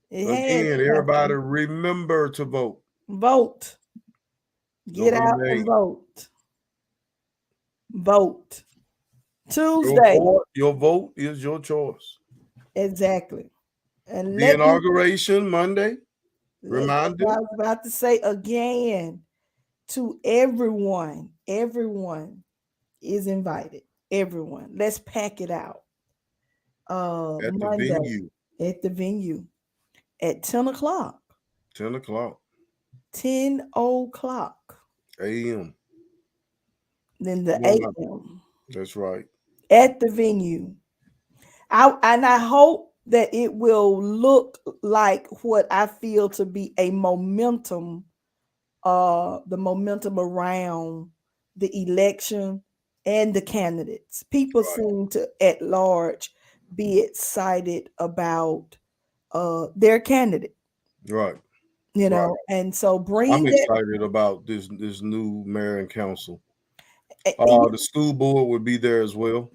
It has Again, everybody remember to vote. vote. Get out and vote. Vote. Tuesday. Your vote is your choice. Exactly. And The inauguration Monday. Reminder. I was about to say again to everyone is invited. Everyone. Let's pack it out. At Monday the venue. at the venue at 10 o'clock. 10 o'clock. 10 o'clock. a.m. Then the a.m. That's right. At the venue. I hope that it will look like what I feel to be a momentum, the momentum around the election and the candidates. People seem to at large be excited about their candidate. Right. You know, and so I'm excited about this new mayor and council. The school board would be there as well.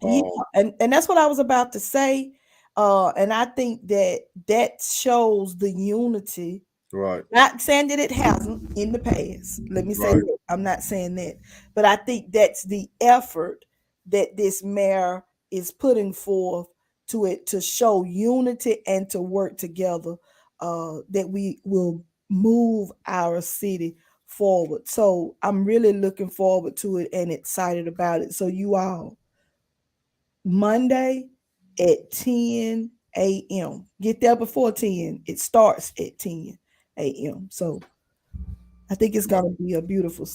Yeah, and that's what I was about to say. And I think that shows the unity. Right. Not saying that it hasn't in the past. Let me say that. I'm not saying that. But I think that's the effort that this mayor is putting forth to show unity and to work together, that we will move our city forward. So I'm really looking forward to it and excited about it. So you all, Monday at 10 a.m. Get there before 10. It starts at 10 a.m. So I think it's going to be a beautiful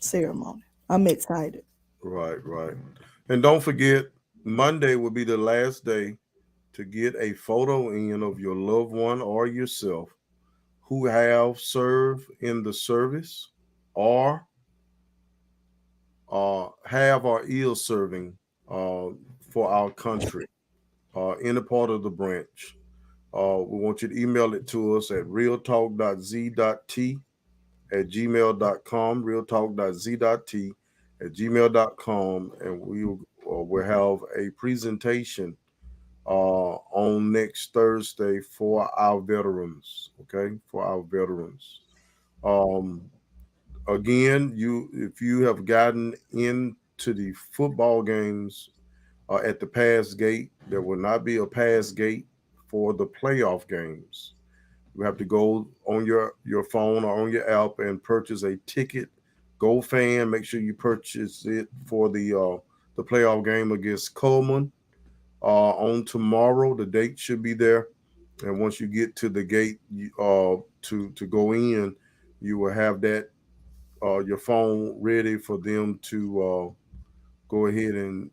ceremony. I'm excited. Right. And don't forget, Monday will be the last day to get a photo in of your loved one or yourself who have served in the service or have or is serving for our country in a part of the branch. We want you to email it to us at realtalk.z.t@gmail.com, realtalk.z.t@gmail.com, and we'll have a presentation on next Thursday for our veterans. Okay, for our veterans. Again, if you have gotten into the football games at the pass gate, there will not be a pass gate for the playoff games. You have to go on your phone or on your app and purchase a ticket. Go fan, make sure you purchase it for the playoff game against Coleman on tomorrow. The date should be there, and once you get to the gate to go in, you will have that your phone ready for them to go ahead and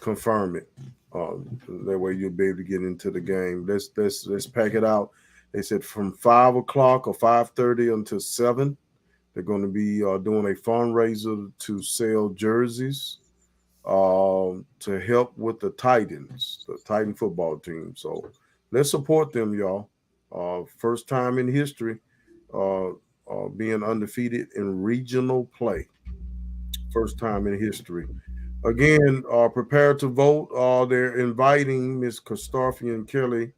confirm it. That way you'll be able to get into the game. Let's pack it out. They said from 5 o'clock or 5:30 until 7. They're going to be doing a fundraiser to sell jerseys to help with the Titans, the Titan football team. So let's support them, y'all. First time in history being undefeated in regional play. First time in history. Again, prepare to vote. They're inviting Ms. Carstarphen Kelly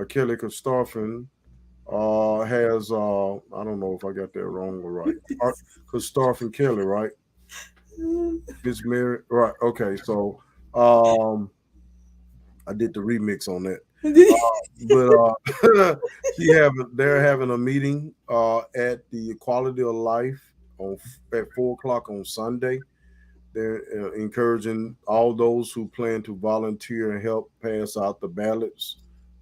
Kelly Carstarphen has I don't know if I got that wrong or right. Carstarphen Kelly, right? Miss Mary, right? Okay, so I did the remix on that. But they're having a meeting at the Quality of Life at 4:00 on Sunday. They're encouraging all those who plan to volunteer and help pass out the ballots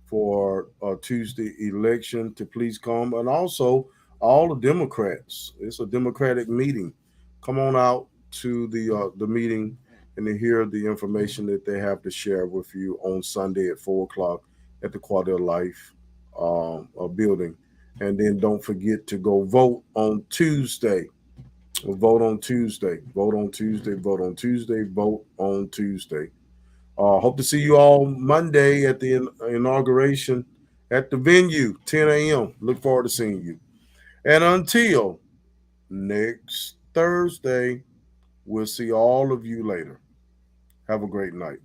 for Tuesday election to please come, and also all the Democrats. It's a Democratic meeting. Come on out to the meeting and to hear the information that they have to share with you on Sunday at 4:00 at the Quality of Life building. And then don't forget to go vote on Tuesday. Vote on Tuesday. Vote on Tuesday. Vote on Tuesday. Vote on Tuesday. Hope to see you all Monday at the inauguration at the venue, 10 a.m. Look forward to seeing you. And until next Thursday, we'll see all of you later. Have a great night.